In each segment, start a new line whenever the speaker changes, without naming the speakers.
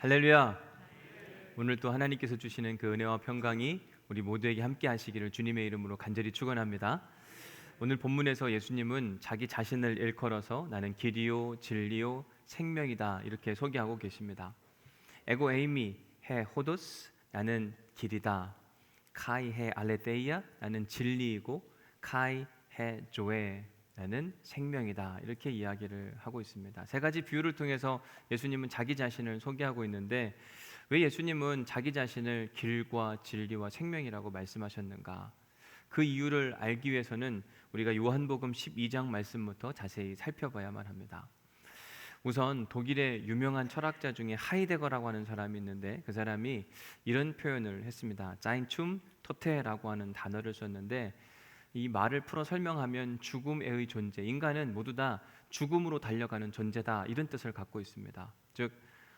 할렐루야. 오늘 또 하나님께서 주시는 그 은혜와 평강이 우리 모두에게 함께 하시기를 주님의 이름으로 간절히 축원합니다. 오늘 본문에서 예수님은 자기 자신을 일컬어서 나는 길이요 진리요 생명이다 이렇게 소개하고 계십니다. 에고 에이미 해 호도스 나는 길이다. 카이 해 알레데이아 나는 진리이고 카이 해 조에 나는 생명이다 이렇게 이야기를 하고 있습니다. 세 가지 비유를 통해서 예수님은 자기 자신을 소개하고 있는데 왜 예수님은 자기 자신을 길과 진리와 생명이라고 말씀하셨는가? 그 이유를 알기 위해서는 우리가 요한복음 12장 말씀부터 자세히 살펴봐야만 합니다. 우선 독일의 유명한 철학자 중에 하이데거라고 하는 사람이 있는데 그 사람이 이런 표현을 했습니다. 자인춤 토테라고 하는 단어를 썼는데 이 말을 풀어 설명하면 죽음의 존재, 인간은 모두 다 죽음으로 달려가는 존재다 이런 뜻을 갖고 있습니다. 즉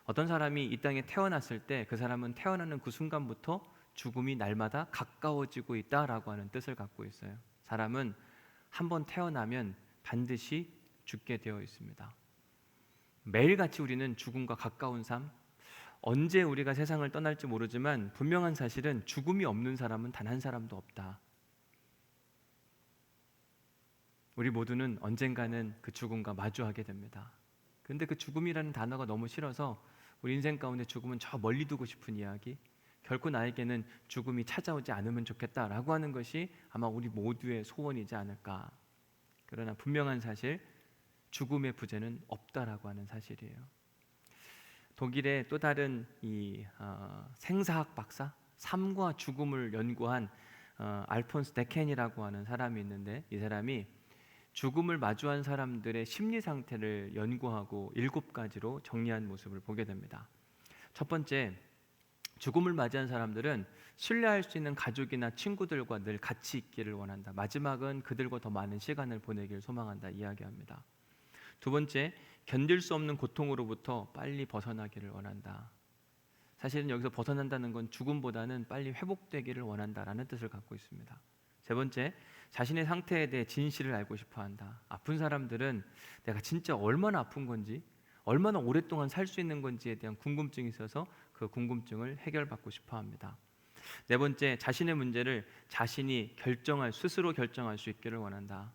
어떤 사람이 이 땅에 태어났을 때 그 사람은 태어나는 그 순간부터 죽음이 날마다 가까워지고 있다라고 하는 뜻을 갖고 있어요. 사람은 한번 태어나면 반드시 죽게 되어 있습니다. 매일같이 우리는 죽음과 가까운 삶, 언제 우리가 세상을 떠날지 모르지만 분명한 사실은 죽음이 없는 사람은 단 한 사람도 없다. 우리 모두는 언젠가는 그 죽음과 마주하게 됩니다. 그런데 그 죽음이라는 단어가 너무 싫어서 우리 인생 가운데 죽음은 저 멀리 두고 싶은 이야기, 결코 나에게는 죽음이 찾아오지 않으면 좋겠다라고 하는 것이 아마 우리 모두의 소원이지 않을까. 그러나 분명한 사실, 죽음의 부재는 없다라고 하는 사실이에요. 독일의 또 다른 생사학 박사, 삶과 죽음을 연구한 알폰스 데켄이라고 하는 사람이 있는데 이 사람이 죽음을 마주한 사람들의 심리 상태를 연구하고 7가지로 정리한 모습을 보게 됩니다. 첫 번째, 죽음을 맞이한 사람들은 신뢰할 수 있는 가족이나 친구들과 늘 같이 있기를 원한다. 마지막은 그들과 더 많은 시간을 보내길 소망한다 이야기합니다. 두 번째, 견딜 수 없는 고통으로부터 빨리 벗어나기를 원한다. 사실은 여기서 벗어난다는 건 죽음보다는 빨리 회복되기를 원한다라는 뜻을 갖고 있습니다. 세 번째, 자신의 상태에 대해 진실을 알고 싶어 한다. 아픈 사람들은 내가 진짜 얼마나 아픈 건지, 얼마나 오랫동안 살 수 있는 건지에 대한 궁금증이 있어서 그 궁금증을 해결받고 싶어 합니다. 네 번째, 자신의 문제를 자신이 스스로 결정할 수 있기를 원한다.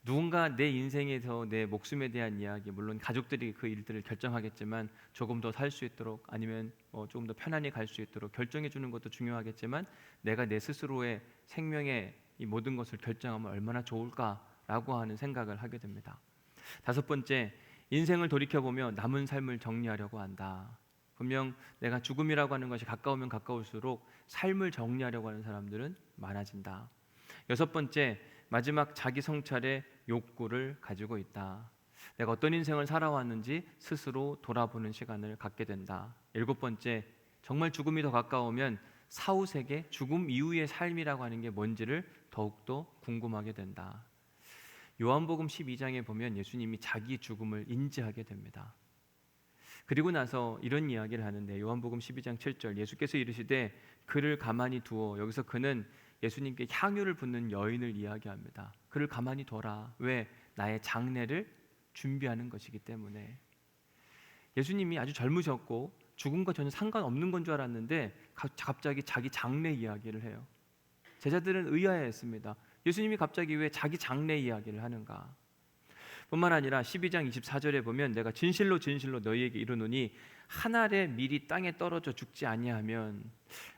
누군가 내 인생에서 내 목숨에 대한 이야기, 물론 가족들이 그 일들을 결정하겠지만 조금 더 살 수 있도록 아니면 조금 더 편안히 갈 수 있도록 결정해 주는 것도 중요하겠지만 내가 내 스스로의 생명의 이 모든 것을 결정하면 얼마나 좋을까라고 하는 생각을 하게 됩니다. 다섯 번째, 인생을 돌이켜보며 남은 삶을 정리하려고 한다. 분명 내가 죽음이라고 하는 것이 가까우면 가까울수록 삶을 정리하려고 하는 사람들은 많아진다. 여섯 번째, 마지막 자기 성찰의 욕구를 가지고 있다. 내가 어떤 인생을 살아왔는지 스스로 돌아보는 시간을 갖게 된다. 일곱 번째, 정말 죽음이 더 가까우면 사후세계, 죽음 이후의 삶이라고 하는 게 뭔지를 더욱더 궁금하게 된다. 요한복음 12장에 보면 예수님이 자기 죽음을 인지하게 됩니다. 그리고 나서 이런 이야기를 하는데 요한복음 12장 7절 예수께서 이르시되 그를 가만히 두어, 여기서 그는 예수님께 향유를 붓는 여인을 이야기합니다. 그를 가만히 둬라. 왜? 나의 장례를 준비하는 것이기 때문에. 예수님이 아주 젊으셨고 죽음과 전혀 상관없는 건 줄 알았는데 갑자기 자기 장례 이야기를 해요. 제자들은 의아해했습니다. 예수님이 갑자기 왜 자기 장례 이야기를 하는가? 뿐만 아니라 12장 24절에 보면 내가 진실로 진실로 너희에게 이르노니 한 알의 밀이 땅에 떨어져 죽지 아니하면,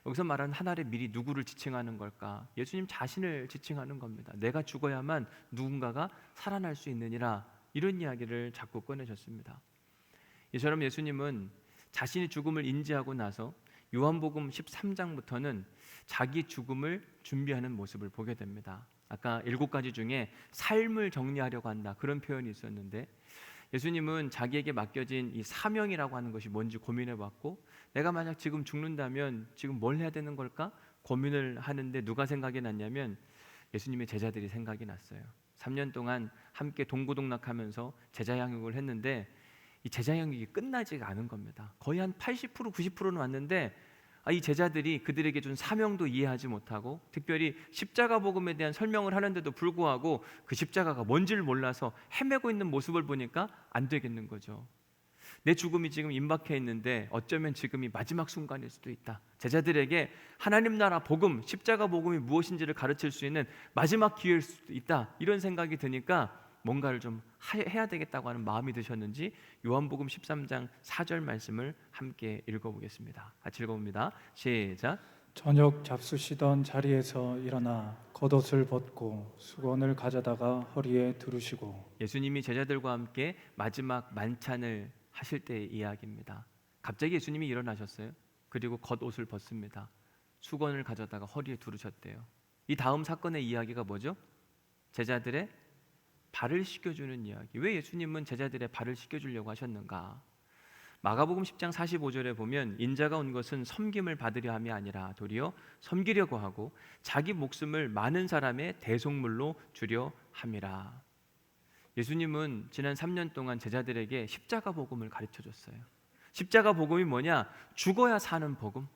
여기서 말하는 한 알의 밀이 누구를 지칭하는 걸까? 예수님 자신을 지칭하는 겁니다. 내가 죽어야만 누군가가 살아날 수 있느니라, 이런 이야기를 자꾸 꺼내셨습니다. 이처럼 예수님은 자신이 죽음을 인지하고 나서 요한복음 13장부터는 자기 죽음을 준비하는 모습을 보게 됩니다. 아까 7가지 중에 삶을 정리하려고 한다, 그런 표현이 있었는데 예수님은 자기에게 맡겨진 이 사명이라고 하는 것이 뭔지 고민해봤고, 내가 만약 지금 죽는다면 지금 뭘 해야 되는 걸까? 고민을 하는데 누가 생각이 났냐면 예수님의 제자들이 생각이 났어요. 3년 동안 함께 동고동락하면서 제자 양육을 했는데 이 제자 양육이 끝나지가 않은 겁니다. 거의 한 80% 90%는 왔는데 이 제자들이 그들에게 준 사명도 이해하지 못하고, 특별히 십자가 복음에 대한 설명을 하는데도 불구하고 그 십자가가 뭔지를 몰라서 헤매고 있는 모습을 보니까 안 되겠는 거죠. 내 죽음이 지금 임박해 있는데 어쩌면 지금이 마지막 순간일 수도 있다. 제자들에게 하나님 나라 복음, 십자가 복음이 무엇인지를 가르칠 수 있는 마지막 기회일 수도 있다. 이런 생각이 드니까 뭔가를 좀 해야 되겠다고 하는 마음이 드셨는지 요한복음 13장 4절 말씀을 함께 읽어보겠습니다. 같이 읽어봅니다. 시작.
저녁 잡수시던 자리에서 일어나 겉옷을 벗고 수건을 가져다가 허리에 두르시고.
예수님이 제자들과 함께 마지막 만찬을 하실 때의 이야기입니다. 갑자기 예수님이 일어나셨어요. 그리고 겉옷을 벗습니다. 수건을 가져다가 허리에 두르셨대요. 이 다음 사건의 이야기가 뭐죠? 제자들의 발을 씻겨주는 이야기. 왜 예수님은 제자들의 발을 씻겨주려고 하셨는가? 마가복음 10장 45절에 보면 인자가 온 것은 섬김을 받으려 함이 아니라 도리어 섬기려고 하고 자기 목숨을 많은 사람의 대속물로 주려 함이라. 예수님은 지난 3년 동안 제자들에게 십자가 복음을 가르쳐 줬어요. 십자가 복음이 뭐냐? 죽어야 사는 복음.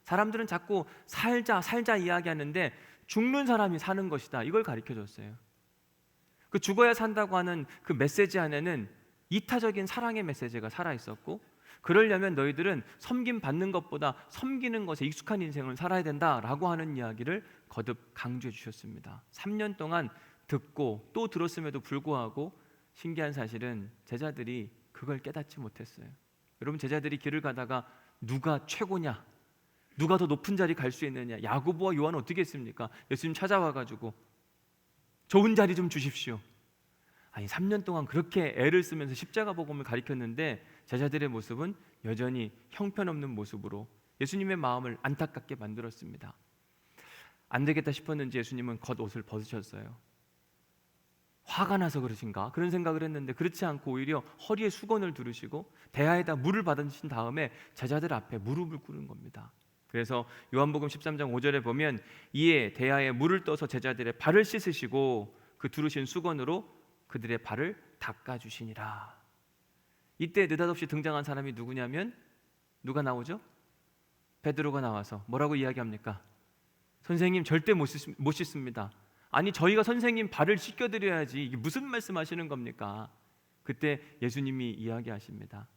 사람들은 자꾸 살자 이야기하는데 죽는 사람이 사는 것이다. 이걸 가르쳐 줬어요. 그 죽어야 산다고 하는 그 메시지 안에는 이타적인 사랑의 메시지가 살아 있었고, 그러려면 너희들은 섬김 받는 것보다 섬기는 것에 익숙한 인생을 살아야 된다라고 하는 이야기를 거듭 강조해 주셨습니다. 3년 동안 듣고 또 들었음에도 불구하고 신기한 사실은 제자들이 그걸 깨닫지 못했어요. 여러분, 제자들이 길을 가다가 누가 최고냐, 누가 더 높은 자리 갈 수 있느냐, 야고보와 요한은 어떻게 했습니까? 예수님 찾아와가지고 좋은 자리 좀 주십시오. 아니, 3년 동안 그렇게 애를 쓰면서 십자가 복음을 가르쳤는데 제자들의 모습은 여전히 형편없는 모습으로 예수님의 마음을 안타깝게 만들었습니다. 안 되겠다 싶었는지 예수님은 겉옷을 벗으셨어요. 화가 나서 그러신가? 그런 생각을 했는데 그렇지 않고 오히려 허리에 수건을 두르시고 대야에다 물을 받으신 다음에 제자들 앞에 무릎을 꿇은 겁니다. 그래서 요한복음 13장 5절에 보면 이에 대야에 물을 떠서 제자들의 발을 씻으시고 그 두르신 수건으로 그들의 발을 닦아주시니라. 이때 느닷없이 등장한 사람이 누구냐면 누가 나오죠? 베드로가 나와서 뭐라고 이야기합니까? 선생님, 절대 못 씻습니다. 아니, 저희가 선생님 발을 씻겨드려야지, 이게 무슨 말씀하시는 겁니까? 그때 예수님이 이야기하십니다.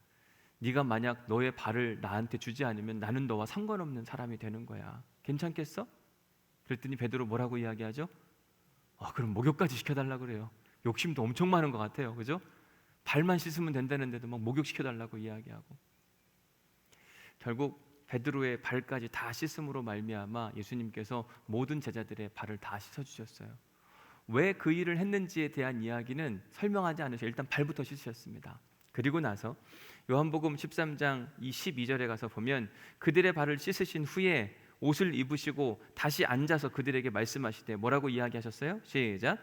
네가 만약 너의 발을 나한테 주지 않으면 나는 너와 상관없는 사람이 되는 거야. 괜찮겠어? 그랬더니 베드로 뭐라고 이야기하죠? 그럼 목욕까지 시켜달라고 그래요. 욕심도 엄청 많은 것 같아요. 그죠? 발만 씻으면 된다는데도 막 목욕시켜달라고 이야기하고, 결국 베드로의 발까지 다 씻음으로 말미암아 예수님께서 모든 제자들의 발을 다 씻어주셨어요. 왜 그 일을 했는지에 대한 이야기는 설명하지 않으셔. 일단 발부터 씻으셨습니다. 그리고 나서 요한복음 13장 12절에 가서 보면 그들의 발을 씻으신 후에 옷을 입으시고 다시 앉아서 그들에게 말씀하시되 뭐라고 이야기하셨어요? 시작.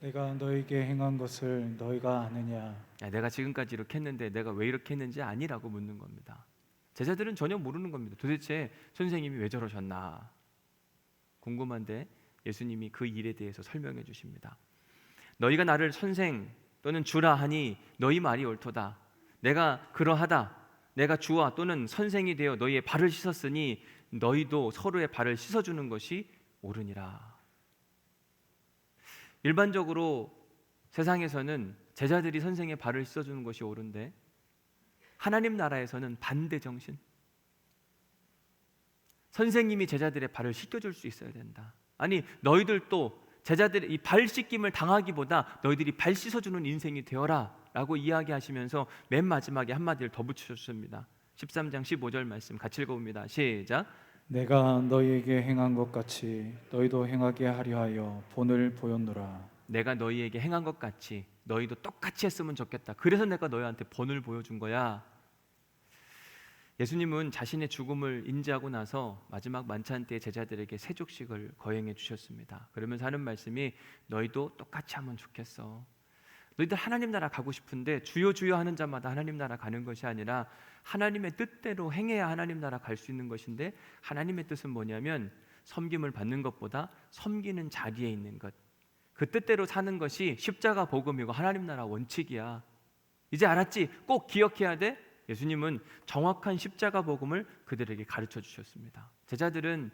내가 너에게 행한 것을 너희가 아느냐?
내가 지금까지 이렇게 했는데 내가 왜 이렇게 했는지 아니라고 묻는 겁니다. 제자들은 전혀 모르는 겁니다. 도대체 선생님이 왜 저러셨나 궁금한데 예수님이 그 일에 대해서 설명해 주십니다. 너희가 나를 선생 또는 주라 하니 너희 말이 옳도다. 내가 그러하다. 내가 주와 또는 선생이 되어 너희의 발을 씻었으니 너희도 서로의 발을 씻어주는 것이 옳으니라. 일반적으로 세상에서는 제자들이 선생의 발을 씻어주는 것이 옳은데 하나님 나라에서는 반대 정신. 선생님이 제자들의 발을 씻겨줄 수 있어야 된다. 아니, 너희들도 제자들의 이 발 씻김을 당하기보다 너희들이 발 씻어주는 인생이 되어라 라고 이야기하시면서 맨 마지막에 한마디를 더 붙여주셨습니다. 13장 15절 말씀 같이 읽어봅니다. 시작.
내가 너희에게 행한 것 같이 너희도 행하게 하려 하여 본을 보였노라.
내가 너희에게 행한 것 같이 너희도 똑같이 했으면 좋겠다. 그래서 내가 너희한테 본을 보여준 거야. 예수님은 자신의 죽음을 인지하고 나서 마지막 만찬 때 제자들에게 세족식을 거행해 주셨습니다. 그러면서 하는 말씀이 너희도 똑같이 하면 좋겠어. 너희들 하나님 나라 가고 싶은데 주여 주여 하는 자마다 하나님 나라 가는 것이 아니라 하나님의 뜻대로 행해야 하나님 나라 갈 수 있는 것인데, 하나님의 뜻은 뭐냐면 섬김을 받는 것보다 섬기는 자리에 있는 것, 그 뜻대로 사는 것이 십자가 복음이고 하나님 나라 원칙이야. 이제 알았지? 꼭 기억해야 돼. 예수님은 정확한 십자가 복음을 그들에게 가르쳐 주셨습니다. 제자들은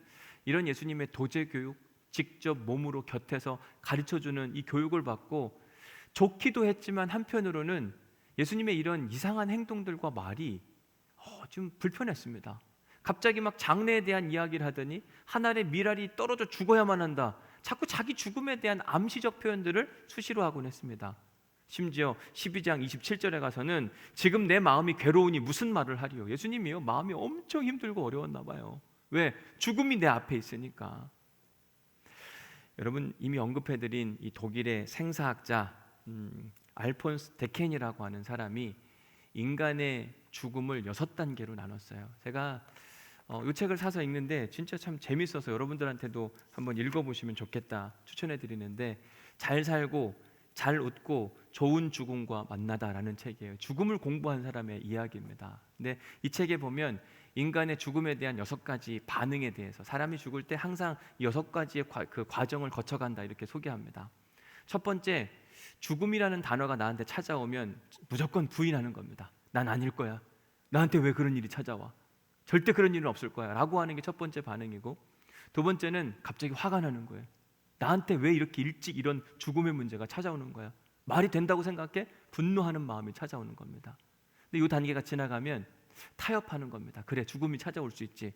이런 예수님의 도제 교육, 직접 몸으로 곁에서 가르쳐 주는 이 교육을 받고 좋기도 했지만 한편으로는 예수님의 이런 이상한 행동들과 말이 좀 불편했습니다. 갑자기 막 장래에 대한 이야기를 하더니 한 알의 밀알이 떨어져 죽어야만 한다. 자꾸 자기 죽음에 대한 암시적 표현들을 수시로 하곤 했습니다. 심지어 12장 27절에 가서는 지금 내 마음이 괴로우니 무슨 말을 하리요. 예수님이요, 마음이 엄청 힘들고 어려웠나 봐요. 왜? 죽음이 내 앞에 있으니까. 여러분, 이미 언급해드린 이 독일의 생사학자 알폰스 데켄이라고 하는 사람이 인간의 죽음을 6단계로 나눴어요. 제가 이 책을 사서 읽는데 진짜 참 재밌어서 여러분들한테도 한번 읽어보시면 좋겠다 추천해드리는데, 잘 살고 잘 웃고 좋은 죽음과 만나다라는 책이에요. 죽음을 공부한 사람의 이야기입니다. 근데 이 책에 보면 인간의 죽음에 대한 6가지 반응에 대해서, 사람이 죽을 때 항상 6가지의 그 과정을 거쳐간다 이렇게 소개합니다. 첫 번째, 죽음이라는 단어가 나한테 찾아오면 무조건 부인하는 겁니다. 난 아닐 거야. 나한테 왜 그런 일이 찾아와? 절대 그런 일은 없을 거야 라고 하는 게 첫 번째 반응이고, 두 번째는 갑자기 화가 나는 거예요. 나한테 왜 이렇게 일찍 이런 죽음의 문제가 찾아오는 거야? 말이 된다고 생각해? 분노하는 마음이 찾아오는 겁니다. 근데 이 단계가 지나가면 타협하는 겁니다. 그래, 죽음이 찾아올 수 있지.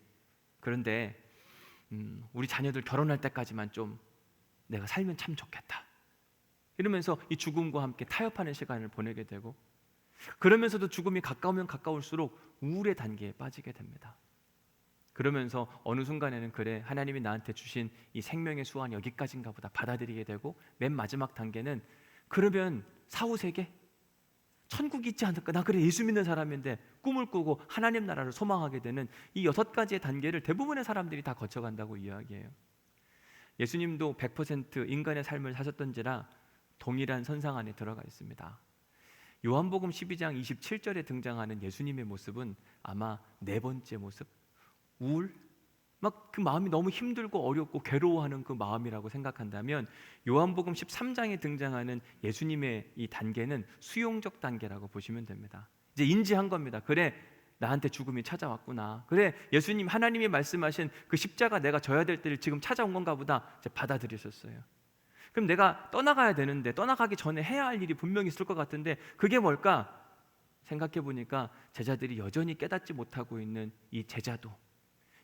그런데 우리 자녀들 결혼할 때까지만 좀 내가 살면 참 좋겠다. 이러면서 이 죽음과 함께 타협하는 시간을 보내게 되고, 그러면서도 죽음이 가까우면 가까울수록 우울의 단계에 빠지게 됩니다. 그러면서 어느 순간에는 그래, 하나님이 나한테 주신 이 생명의 수완 여기까지인가 보다 받아들이게 되고, 맨 마지막 단계는 그러면 사후세계? 천국이 있지 않을까? 나 그래 예수 믿는 사람인데 꿈을 꾸고 하나님 나라를 소망하게 되는 이 6가지의 단계를 대부분의 사람들이 다 거쳐간다고 이야기해요. 예수님도 100% 인간의 삶을 사셨던지라 동일한 선상 안에 들어가 있습니다. 요한복음 12장 27절에 등장하는 예수님의 모습은 아마 4번째 모습, 우울, 막 그 마음이 너무 힘들고 어렵고 괴로워하는 그 마음이라고 생각한다면, 요한복음 13장에 등장하는 예수님의 이 단계는 수용적 단계라고 보시면 됩니다. 이제 인지한 겁니다. 그래, 나한테 죽음이 찾아왔구나. 그래, 예수님 하나님이 말씀하신 그 십자가 내가 져야 될 때를 지금 찾아온 건가 보다. 이제 받아들이셨어요. 그럼 내가 떠나가야 되는데, 떠나가기 전에 해야 할 일이 분명히 있을 것 같은데 그게 뭘까? 생각해 보니까 제자들이 여전히 깨닫지 못하고 있는 이 제자도,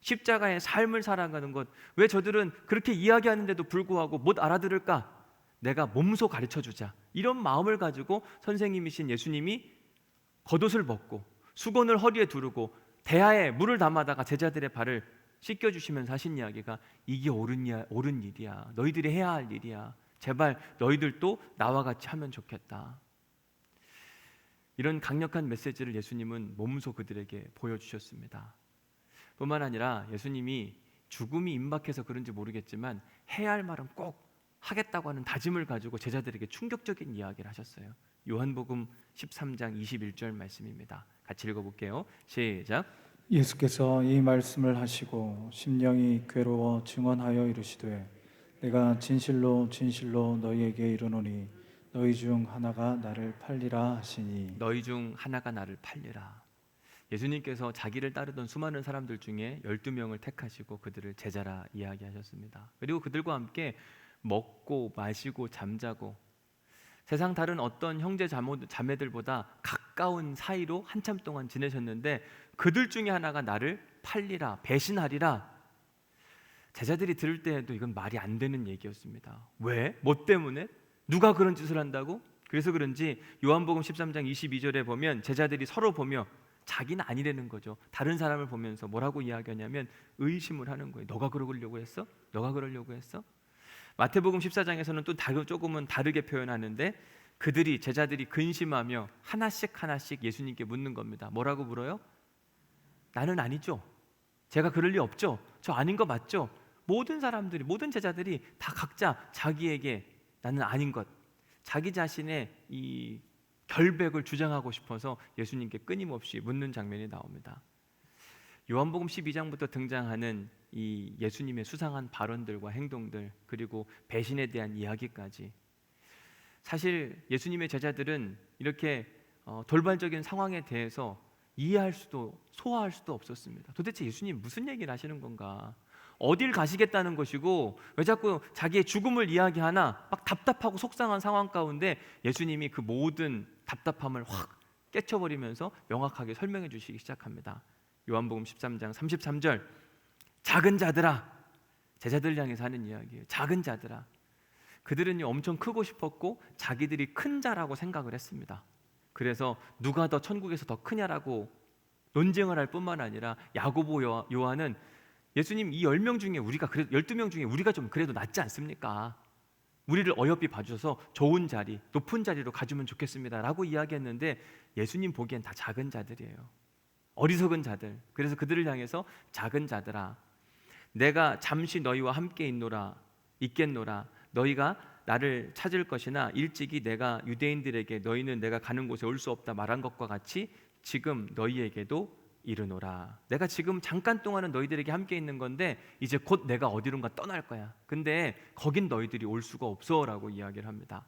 십자가의 삶을 살아가는 것, 왜 저들은 그렇게 이야기하는데도 불구하고 못 알아들을까? 내가 몸소 가르쳐주자, 이런 마음을 가지고 선생님이신 예수님이 겉옷을 벗고 수건을 허리에 두르고 대야에 물을 담아다가 제자들의 발을 씻겨주시면서 하신 이야기가, 이게 옳은 일이야. 너희들이 해야 할 일이야. 제발 너희들도 나와 같이 하면 좋겠다. 이런 강력한 메시지를 예수님은 몸소 그들에게 보여주셨습니다. 뿐만 아니라 예수님이 죽음이 임박해서 그런지 모르겠지만 해야 할 말은 꼭 하겠다고 하는 다짐을 가지고 제자들에게 충격적인 이야기를 하셨어요. 요한복음 13장 21절 말씀입니다. 같이 읽어볼게요. 시작.
예수께서 이 말씀을 하시고 심령이 괴로워 증언하여 이르시되 내가 진실로 진실로 너희에게 이르노니 너희 중 하나가 나를 팔리라 하시니.
너희 중 하나가 나를 팔리라. 예수님께서 자기를 따르던 수많은 사람들 중에 12명을 택하시고 그들을 제자라 이야기하셨습니다. 그리고 그들과 함께 먹고 마시고 잠자고 세상 다른 어떤 형제 자매들보다 가까운 사이로 한참 동안 지내셨는데, 그들 중에 하나가 나를 팔리라, 배신하리라. 제자들이 들을 때에도 이건 말이 안 되는 얘기였습니다. 왜? 뭐 때문에? 누가 그런 짓을 한다고? 그래서 그런지 요한복음 13장 22절에 보면 제자들이 서로 보며, 자기는 아니라는 거죠. 다른 사람을 보면서 뭐라고 이야기하냐면 의심을 하는 거예요. 너가 그러려고 했어? 너가 그러려고 했어? 마태복음 14장에서는 또 조금은 다르게 표현하는데, 제자들이 근심하며 하나씩 예수님께 묻는 겁니다. 뭐라고 물어요? 나는 아니죠. 제가 그럴 리 없죠. 저 아닌 거 맞죠? 모든 제자들이 다 각자 자기에게 나는 아닌 것, 자기 자신의 이 결백을 주장하고 싶어서 예수님께 끊임없이 묻는 장면이 나옵니다. 요한복음 12장부터 등장하는 이 예수님의 수상한 발언들과 행동들, 그리고 배신에 대한 이야기까지, 사실 예수님의 제자들은 이렇게 돌발적인 상황에 대해서 이해할 수도 소화할 수도 없었습니다. 도대체 예수님 무슨 얘기를 하시는 건가? 어딜 가시겠다는 것이고 왜 자꾸 자기의 죽음을 이야기하나? 막 답답하고 속상한 상황 가운데 예수님이 그 모든 답답함을 확 깨쳐버리면서 명확하게 설명해 주시기 시작합니다. 요한복음 13장 33절, 작은 자들아, 제자들 향해서 하는 이야기예요. 작은 자들아. 그들은요 엄청 크고 싶었고 자기들이 큰 자라고 생각을 했습니다. 그래서 누가 더 천국에서 더 크냐라고 논쟁을 할 뿐만 아니라 야고보, 요한은 예수님 이 10명 중에 우리가 12명 중에 우리가 좀 그래도 낫지 않습니까? 우리를 어여삐 봐주셔서 좋은 자리, 높은 자리로 가주면 좋겠습니다 라고 이야기했는데 예수님 보기엔 다 작은 자들이에요. 어리석은 자들. 그래서 그들을 향해서 작은 자들아, 내가 잠시 너희와 함께 있겠노라. 너희가 나를 찾을 것이나 일찍이 내가 유대인들에게 너희는 내가 가는 곳에 올 수 없다 말한 것과 같이 지금 너희에게도 이르노라. 내가 지금 잠깐 동안은 너희들에게 함께 있는 건데 이제 곧 내가 어디론가 떠날 거야. 근데 거긴 너희들이 올 수가 없어 라고 이야기를 합니다.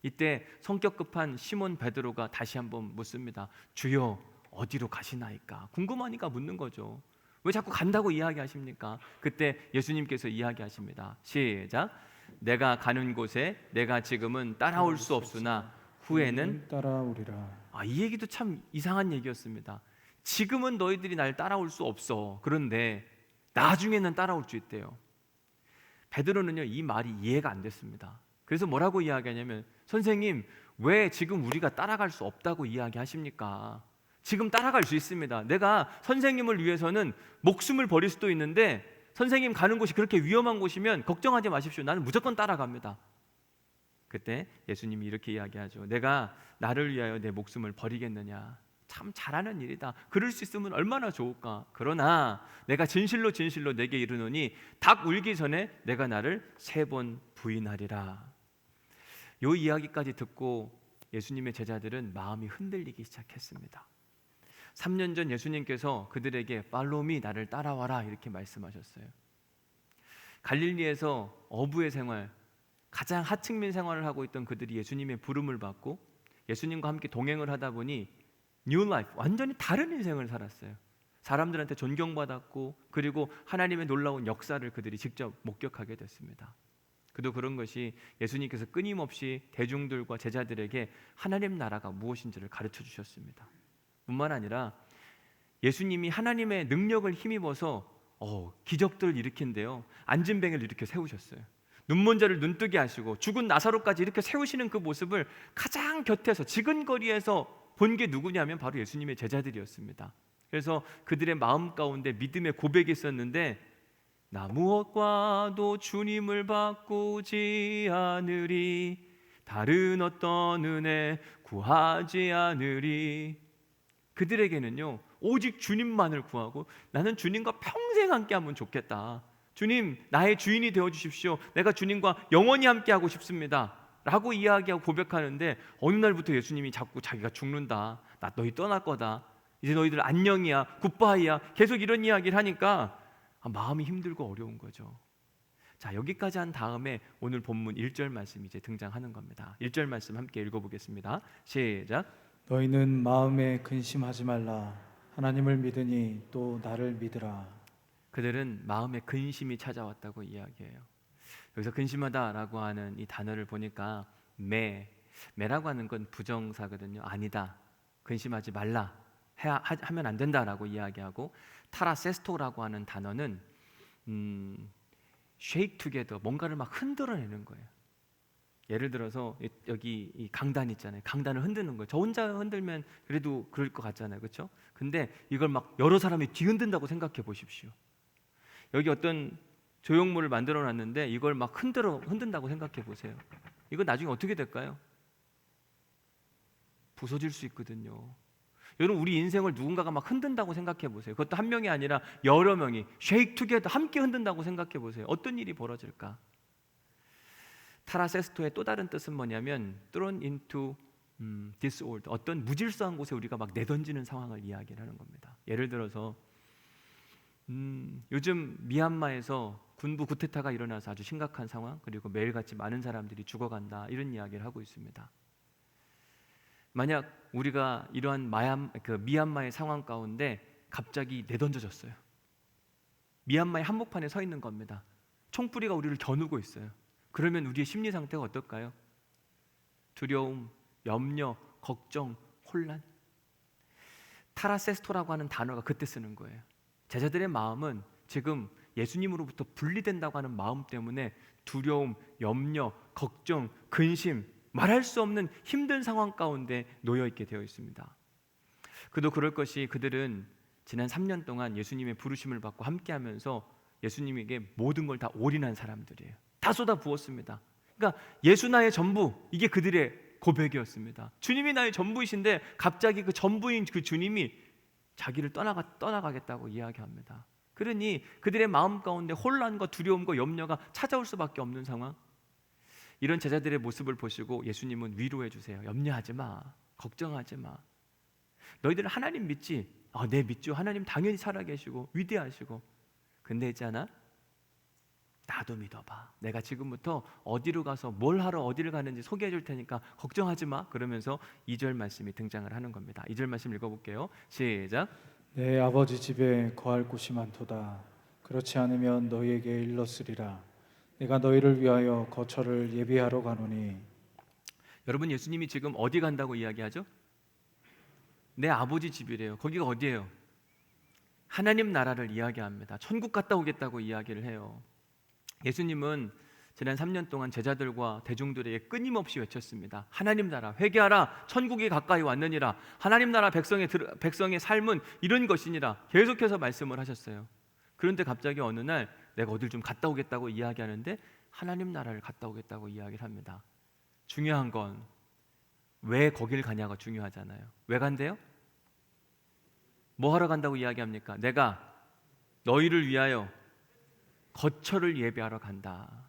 이때 성격 급한 시몬 베드로가 다시 한번 묻습니다. 주여, 어디로 가시나이까? 궁금하니까 묻는 거죠. 왜 자꾸 간다고 이야기하십니까? 그때 예수님께서 이야기하십니다. 시작. 내가 가는 곳에 내가 지금은 따라올 수 없으나 후에는
따라오리라.
이 얘기도 참 이상한 얘기였습니다. 지금은 너희들이 날 따라올 수 없어. 그런데 나중에는 따라올 수 있대요. 베드로는요 이 말이 이해가 안 됐습니다. 그래서 뭐라고 이야기하냐면, 선생님 왜 지금 우리가 따라갈 수 없다고 이야기하십니까? 지금 따라갈 수 있습니다. 내가 선생님을 위해서는 목숨을 버릴 수도 있는데 선생님 가는 곳이 그렇게 위험한 곳이면 걱정하지 마십시오. 나는 무조건 따라갑니다. 그때 예수님이 이렇게 이야기하죠. 내가 나를 위하여 내 목숨을 버리겠느냐? 참 잘하는 일이다. 그럴 수 있으면 얼마나 좋을까? 그러나 내가 진실로 진실로 내게 이르노니 닭 울기 전에 내가 나를 3번 부인하리라. 이 이야기까지 듣고 예수님의 제자들은 마음이 흔들리기 시작했습니다. 3년 전 예수님께서 그들에게 팔로미, 나를 따라와라 이렇게 말씀하셨어요. 갈릴리에서 어부의 생활, 가장 하층민 생활을 하고 있던 그들이 예수님의 부름을 받고 예수님과 함께 동행을 하다 보니 뉴 라이프, 완전히 다른 인생을 살았어요. 사람들한테 존경받았고 그리고 하나님의 놀라운 역사를 그들이 직접 목격하게 됐습니다. 그도 그런 것이 예수님께서 끊임없이 대중들과 제자들에게 하나님 나라가 무엇인지를 가르쳐 주셨습니다. 뿐만 아니라 예수님이 하나님의 능력을 힘입어서 기적들을 일으킨대요. 앉은 뱅을 이렇게 세우셨어요. 눈먼 자를 눈뜨게 하시고 죽은 나사로까지 이렇게 세우시는 그 모습을 가장 곁에서 지근거리에서 본 게 누구냐면 바로 예수님의 제자들이었습니다. 그래서 그들의 마음 가운데 믿음의 고백이 있었는데, 나 무엇과도 주님을 바꾸지 않으리, 다른 어떤 은혜 구하지 않으리. 그들에게는요 오직 주님만을 구하고 나는 주님과 평생 함께하면 좋겠다. 주님 나의 주인이 되어주십시오. 내가 주님과 영원히 함께하고 싶습니다 라고 이야기하고 고백하는데, 어느 날부터 예수님이 자꾸 자기가 죽는다, 나 너희 떠날 거다, 이제 너희들 안녕이야, 굿바이야, 계속 이런 이야기를 하니까 마음이 힘들고 어려운 거죠. 자, 여기까지 한 다음에 오늘 본문 1절 말씀이 이제 등장하는 겁니다. 1절 말씀 함께 읽어보겠습니다. 시작.
너희는 마음에 근심하지 말라. 하나님을 믿으니 또 나를 믿으라.
그들은 마음에 근심이 찾아왔다고 이야기해요. 여기서 근심하다라고 하는 이 단어를 보니까 매라고 하는 건 부정사거든요. 아니다, 근심하지 말라, 하면 안 된다라고 이야기하고, 타라세스토라고 하는 단어는 shake together, 뭔가를 막 흔들어내는 거예요. 예를 들어서 여기 이 강단 있잖아요. 강단을 흔드는 거예요. 저 혼자 흔들면 그래도 그럴 것 같잖아요, 그렇죠? 근데 이걸 막 여러 사람이 뒤흔든다고 생각해 보십시오. 여기 어떤 조형물을 만들어 놨는데 이걸 막 흔든다고 생각해 보세요. 이거 나중에 어떻게 될까요? 부서질 수 있거든요. 여러분, 우리 인생을 누군가가 막 흔든다고 생각해 보세요. 그것도 한 명이 아니라 여러 명이 shake together, 함께 흔든다고 생각해 보세요. 어떤 일이 벌어질까? 타라세스토의 또 다른 뜻은 뭐냐면 thrown into disorder, 어떤 무질서한 곳에 우리가 막 내던지는 상황을 이야기를 하는 겁니다. 예를 들어서 요즘 미얀마에서 군부 쿠데타가 일어나서 아주 심각한 상황, 그리고 매일같이 많은 사람들이 죽어간다, 이런 이야기를 하고 있습니다. 만약 우리가 이러한 미얀마의 상황 가운데 갑자기 내던져졌어요. 미얀마의 한복판에 서 있는 겁니다. 총뿌리가 우리를 겨누고 있어요. 그러면 우리의 심리 상태가 어떨까요? 두려움, 염려, 걱정, 혼란. 타라세스토라고 하는 단어가 그때 쓰는 거예요. 제자들의 마음은 지금 예수님으로부터 분리된다고 하는 마음 때문에 두려움, 염려, 걱정, 근심, 말할 수 없는 힘든 상황 가운데 놓여 있게 되어 있습니다. 그도 그럴 것이 그들은 지난 3년 동안 예수님의 부르심을 받고 함께하면서 예수님에게 모든 걸 다 올인한 사람들이에요. 다 쏟아 부었습니다. 그러니까 예수 나의 전부, 이게 그들의 고백이었습니다. 주님이 나의 전부이신데 갑자기 그 전부인 그 주님이 자기를 떠나가겠다고 이야기합니다. 그러니 그들의 마음 가운데 혼란과 두려움과 염려가 찾아올 수밖에 없는 상황. 이런 제자들의 모습을 보시고 예수님은 위로해 주세요. 염려하지 마, 걱정하지 마. 너희들은 하나님 믿지? 네, 믿죠. 하나님 당연히 살아계시고 위대하시고. 근데 있잖아, 나도 믿어봐. 내가 지금부터 어디로 가서 뭘 하러 어디를 가는지 소개해 줄 테니까 걱정하지 마. 그러면서 2절 말씀이 등장을 하는 겁니다. 2절 말씀 읽어볼게요. 시작.
내 아버지 집에 거할 곳이 많도다. 그렇지 않으면 너희에게 일렀으리라. 내가 너희를 위하여 거처를 예비하러 가노니.
여러분, 예수님이 지금 어디 간다고 이야기하죠? 내 아버지 집이래요. 거기가 어디예요? 하나님 나라를 이야기합니다. 천국 갔다 오겠다고 이야기를 해요. 예수님은 지난 3년 동안 제자들과 대중들에게 끊임없이 외쳤습니다. 하나님 나라 회개하라, 천국이 가까이 왔느니라. 하나님 나라 백성의 삶은 이런 것이니라. 계속해서 말씀을 하셨어요. 그런데 갑자기 어느 날 내가 어딜 좀 갔다 오겠다고 이야기하는데 하나님 나라를 갔다 오겠다고 이야기를 합니다. 중요한 건 왜 거길 가냐가 중요하잖아요. 왜 간대요? 뭐 하러 간다고 이야기합니까? 내가 너희를 위하여 거처를 예비하러 간다.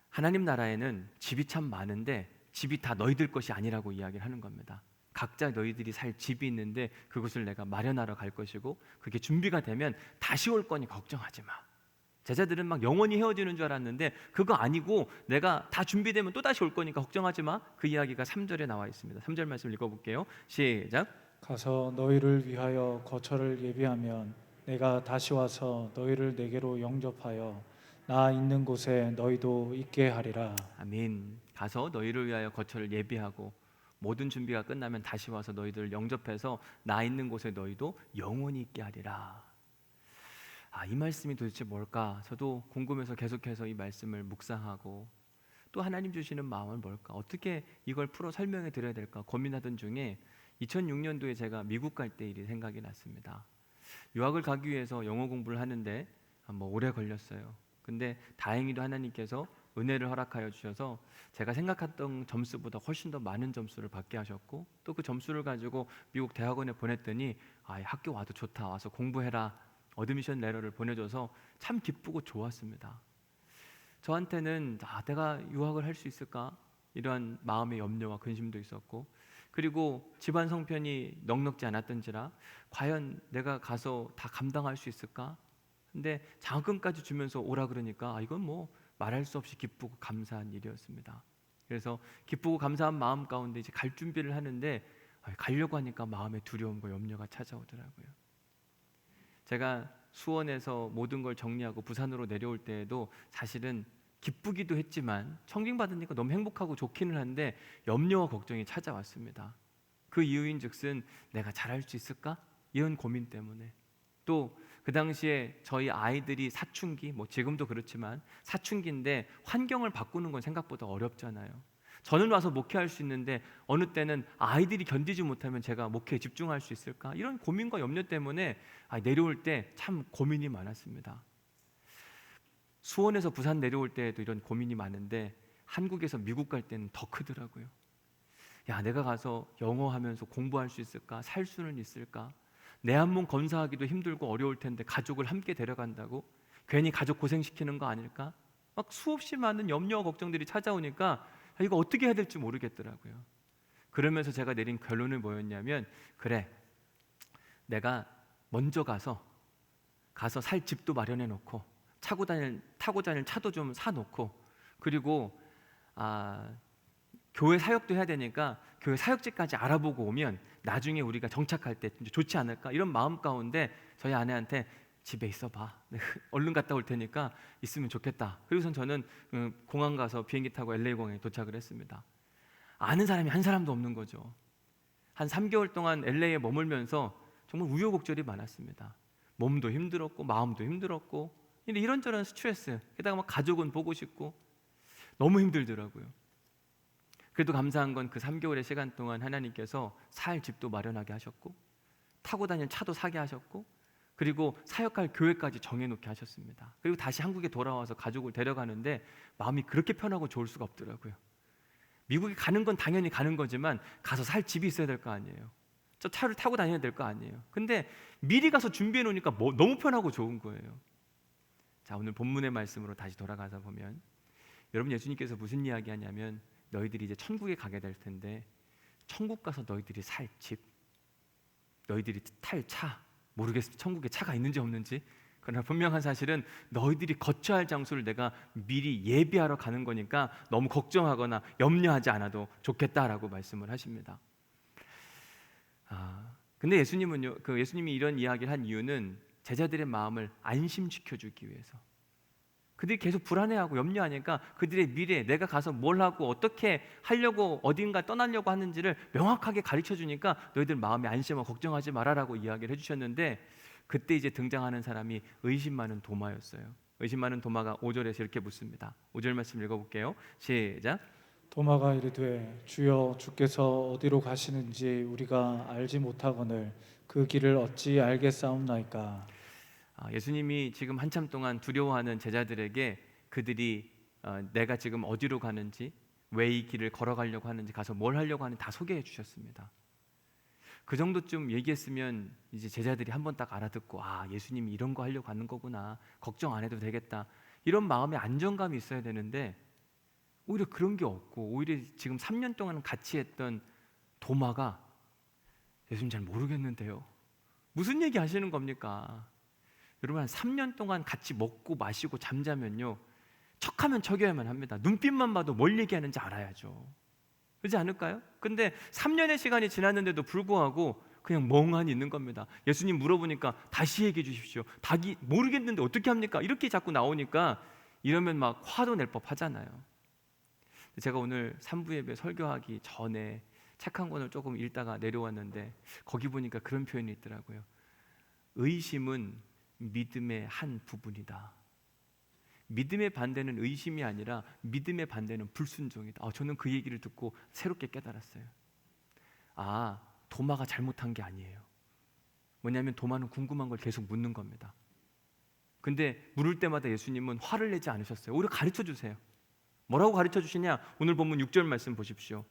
하나님 나라에는 집이 참 많은데 집이 다 너희들 것이 아니라고 이야기를 하는 겁니다. 각자 너희들이 살 집이 있는데 그것을 내가 마련하러 갈 것이고 그게 준비가 되면 다시 올 거니 걱정하지 마. 제자들은 막 영원히 헤어지는 줄 알았는데 그거 아니고 내가 다 준비되면 또 다시 올 거니까 걱정하지 마. 그 이야기가 3절에 나와 있습니다. 3절 말씀 읽어볼게요. 시작.
가서 너희를 위하여 거처를 예비하면 내가 다시 와서 너희를 내게로 영접하여 나 있는 곳에 너희도 있게 하리라.
아멘. 가서 너희를 위하여 거처를 예비하고 모든 준비가 끝나면 다시 와서 너희들을 영접해서 나 있는 곳에 너희도 영원히 있게 하리라. 이 말씀이 도대체 뭘까? 저도 궁금해서 계속해서 이 말씀을 묵상하고 또 하나님 주시는 마음은 뭘까? 어떻게 이걸 풀어 설명해 드려야 될까? 고민하던 중에 2006년도에 제가 미국 갈 때 일이 생각이 났습니다. 유학을 가기 위해서 영어 공부를 하는데 오래 걸렸어요. 근데 다행히도 하나님께서 은혜를 허락하여 주셔서 제가 생각했던 점수보다 훨씬 더 많은 점수를 받게 하셨고 또 그 점수를 가지고 미국 대학원에 보냈더니 학교 와도 좋다, 와서 공부해라, 어드미션 레터를 보내줘서 참 기쁘고 좋았습니다. 저한테는 내가 유학을 할 수 있을까? 이러한 마음의 염려와 근심도 있었고 그리고 집안 성편이 넉넉지 않았던지라 과연 내가 가서 다 감당할 수 있을까? 근데 장학금까지 주면서 오라 그러니까 이건 뭐 말할 수 없이 기쁘고 감사한 일이었습니다. 그래서 기쁘고 감사한 마음 가운데 이제 갈 준비를 하는데 가려고 하니까 마음에 두려움과 염려가 찾아오더라고요. 제가 수원에서 모든 걸 정리하고 부산으로 내려올 때에도 사실은 기쁘기도 했지만 청빙받으니까 너무 행복하고 좋기는 한데 염려와 걱정이 찾아왔습니다. 그 이유인 즉슨 내가 잘할 수 있을까? 이런 고민 때문에 또 그 당시에 저희 아이들이 사춘기, 지금도 그렇지만 사춘기인데 환경을 바꾸는 건 생각보다 어렵잖아요. 저는 와서 목회할 수 있는데 어느 때는 아이들이 견디지 못하면 제가 목회에 집중할 수 있을까? 이런 고민과 염려 때문에 내려올 때 참 고민이 많았습니다. 수원에서 부산 내려올 때에도 이런 고민이 많은데 한국에서 미국 갈 때는 더 크더라고요. 내가 가서 영어 하면서 공부할 수 있을까? 살 수는 있을까? 내 한 몸 건사하기도 힘들고 어려울 텐데 가족을 함께 데려간다고? 괜히 가족 고생시키는 거 아닐까? 막 수없이 많은 염려와 걱정들이 찾아오니까 이거 어떻게 해야 될지 모르겠더라고요. 그러면서 제가 내린 결론은 뭐였냐면 그래, 내가 먼저 가서 살 집도 마련해 놓고 타고 다닐 차도 좀 사놓고 그리고 교회 사역도 해야 되니까 교회 사역지까지 알아보고 오면 나중에 우리가 정착할 때 좋지 않을까? 이런 마음 가운데 저희 아내한테 집에 있어봐, 얼른 갔다 올 테니까 있으면 좋겠다. 그리고선 저는 공항 가서 비행기 타고 LA 공항에 도착을 했습니다. 아는 사람이 한 사람도 없는 거죠. 한 3개월 동안 LA에 머물면서 정말 우여곡절이 많았습니다. 몸도 힘들었고 마음도 힘들었고 이런저런 스트레스, 게다가 막 가족은 보고 싶고 너무 힘들더라고요. 그래도 감사한 건 그 3개월의 시간 동안 하나님께서 살 집도 마련하게 하셨고 타고 다닐 차도 사게 하셨고 그리고 사역할 교회까지 정해놓게 하셨습니다. 그리고 다시 한국에 돌아와서 가족을 데려가는데 마음이 그렇게 편하고 좋을 수가 없더라고요. 미국에 가는 건 당연히 가는 거지만 가서 살 집이 있어야 될 거 아니에요. 저 차를 타고 다녀야 될 거 아니에요. 근데 미리 가서 준비해 놓으니까 너무 편하고 좋은 거예요. 자, 오늘 본문의 말씀으로 다시 돌아가서 보면 여러분, 예수님께서 무슨 이야기 하냐면 너희들이 이제 천국에 가게 될 텐데 천국 가서 너희들이 살 집, 너희들이 탈 차, 모르겠어, 천국에 차가 있는지 없는지. 그러나 분명한 사실은 너희들이 거쳐야 할 장소를 내가 미리 예비하러 가는 거니까 너무 걱정하거나 염려하지 않아도 좋겠다라고 말씀을 하십니다. 근데 예수님은요, 예수님이 이런 이야기를 한 이유는 제자들의 마음을 안심시켜주기 위해서. 그들이 계속 불안해하고 염려하니까 그들의 미래, 내가 가서 뭘 하고 어떻게 하려고 어딘가 떠나려고 하는지를 명확하게 가르쳐 주니까 너희들 마음에 안심하고 걱정하지 말아라고 이야기를 해주셨는데, 그때 이제 등장하는 사람이 의심 많은 도마였어요. 의심 많은 도마가 5절에서 이렇게 묻습니다. 5절 말씀 읽어볼게요. 시작.
도마가 이르되 주여 주께서 어디로 가시는지 우리가 알지 못하거늘 그 길을 어찌 알겠사옵나이까.
예수님이 지금 한참 동안 두려워하는 제자들에게 그들이 내가 지금 어디로 가는지, 왜 이 길을 걸어가려고 하는지, 가서 뭘 하려고 하는지 다 소개해 주셨습니다. 그 정도쯤 얘기했으면 이제 제자들이 한번 딱 알아듣고 예수님이 이런 거 하려고 하는 거구나, 걱정 안 해도 되겠다, 이런 마음의 안정감이 있어야 되는데 오히려 그런 게 없고, 오히려 지금 3년 동안 같이 했던 도마가 예수님 잘 모르겠는데요, 무슨 얘기 하시는 겁니까? 여러분, 한 3년 동안 같이 먹고 마시고 잠자면요 척하면 척여야만 합니다. 눈빛만 봐도 뭘 얘기하는지 알아야죠. 그렇지 않을까요? 근데 3년의 시간이 지났는데도 불구하고 그냥 멍하니 있는 겁니다. 예수님 물어보니까 다시 얘기해 주십시오. 모르겠는데 어떻게 합니까? 이렇게 자꾸 나오니까 이러면 막 화도 낼 법하잖아요. 제가 오늘 3부 예배 설교하기 전에 책 한 권을 조금 읽다가 내려왔는데 거기 보니까 그런 표현이 있더라고요. 의심은 믿음의 한 부분이다. 믿음의 반대는 의심이 아니라 믿음의 반대는 불순종이다. 저는 그 얘기를 듣고 새롭게 깨달았어요. 도마가 잘못한 게 아니에요. 뭐냐면 도마는 궁금한 걸 계속 묻는 겁니다. 근데 물을 때마다 예수님은 화를 내지 않으셨어요. 오히려 가르쳐 주세요. 뭐라고 가르쳐 주시냐? 오늘 본문 6절 말씀 보십시오.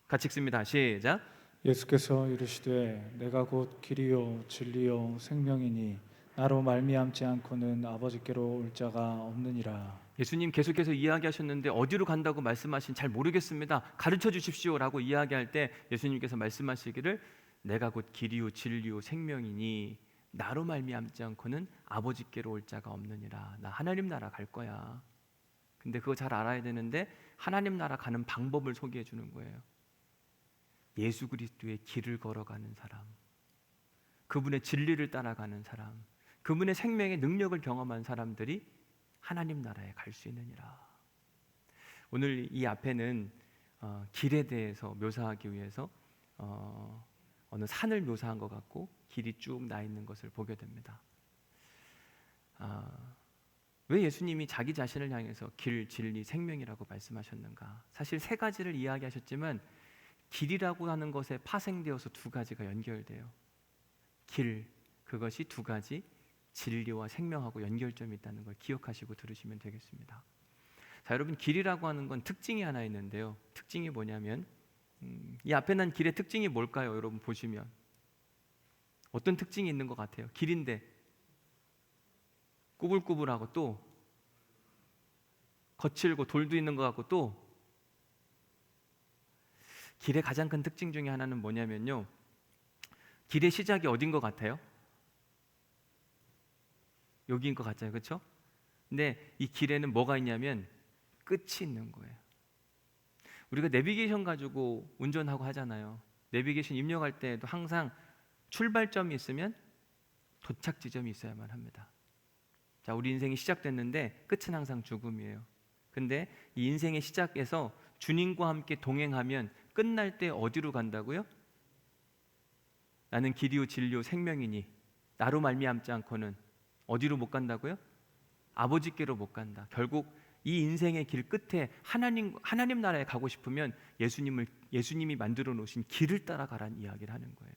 같이 읽습니다. 시작.
예수께서 이르시되 내가 곧 길이요 진리요 생명이니 나로 말미암지 않고는 아버지께로 올 자가 없느니라.
예수님 계속해서 이야기하셨는데 어디로 간다고 말씀하신 잘 모르겠습니다, 가르쳐 주십시오라고 이야기할 때 예수님께서 말씀하시기를 내가 곧 길이요 진리요 생명이니 나로 말미암지 않고는 아버지께로 올 자가 없느니라. 나 하나님 나라 갈 거야. 근데 그거 잘 알아야 되는데 하나님 나라 가는 방법을 소개해 주는 거예요. 예수 그리스도의 길을 걸어가는 사람, 그분의 진리를 따라가는 사람, 그분의 생명의 능력을 경험한 사람들이 하나님 나라에 갈 수 있느니라. 오늘 이 앞에는 길에 대해서 묘사하기 위해서 어느 산을 묘사한 것 같고 길이 쭉 나 있는 것을 보게 됩니다. 왜 예수님이 자기 자신을 향해서 길, 진리, 생명이라고 말씀하셨는가? 사실 세 가지를 이야기하셨지만 길이라고 하는 것에 파생되어서 두 가지가 연결돼요. 길, 그것이 두 가지 진리와 생명하고 연결점이 있다는 걸 기억하시고 들으시면 되겠습니다. 자, 여러분, 길이라고 하는 건 특징이 하나 있는데요. 특징이 뭐냐면 이 앞에 난 길의 특징이 뭘까요? 여러분 보시면 어떤 특징이 있는 것 같아요? 길인데 꾸불꾸불하고 또 거칠고 돌도 있는 것 같고, 또 길의 가장 큰 특징 중에 하나는 뭐냐면요, 길의 시작이 어딘 것 같아요? 여기인 것 같아요, 그렇죠? 근데 이 길에는 뭐가 있냐면 끝이 있는 거예요. 우리가 내비게이션 가지고 운전하고 하잖아요. 내비게이션 입력할 때에도 항상 출발점이 있으면 도착 지점이 있어야만 합니다. 자, 우리 인생이 시작됐는데 끝은 항상 죽음이에요. 근데 이 인생의 시작에서 주님과 함께 동행하면 끝날 때 어디로 간다고요? 나는 길이요 진리요 생명이니 나로 말미암지 않고는 어디로 못 간다고요? 아버지께로 못 간다. 결국 이 인생의 길 끝에 하나님 나라에 가고 싶으면 예수님이 만들어 놓으신 길을 따라가라는 이야기를 하는 거예요.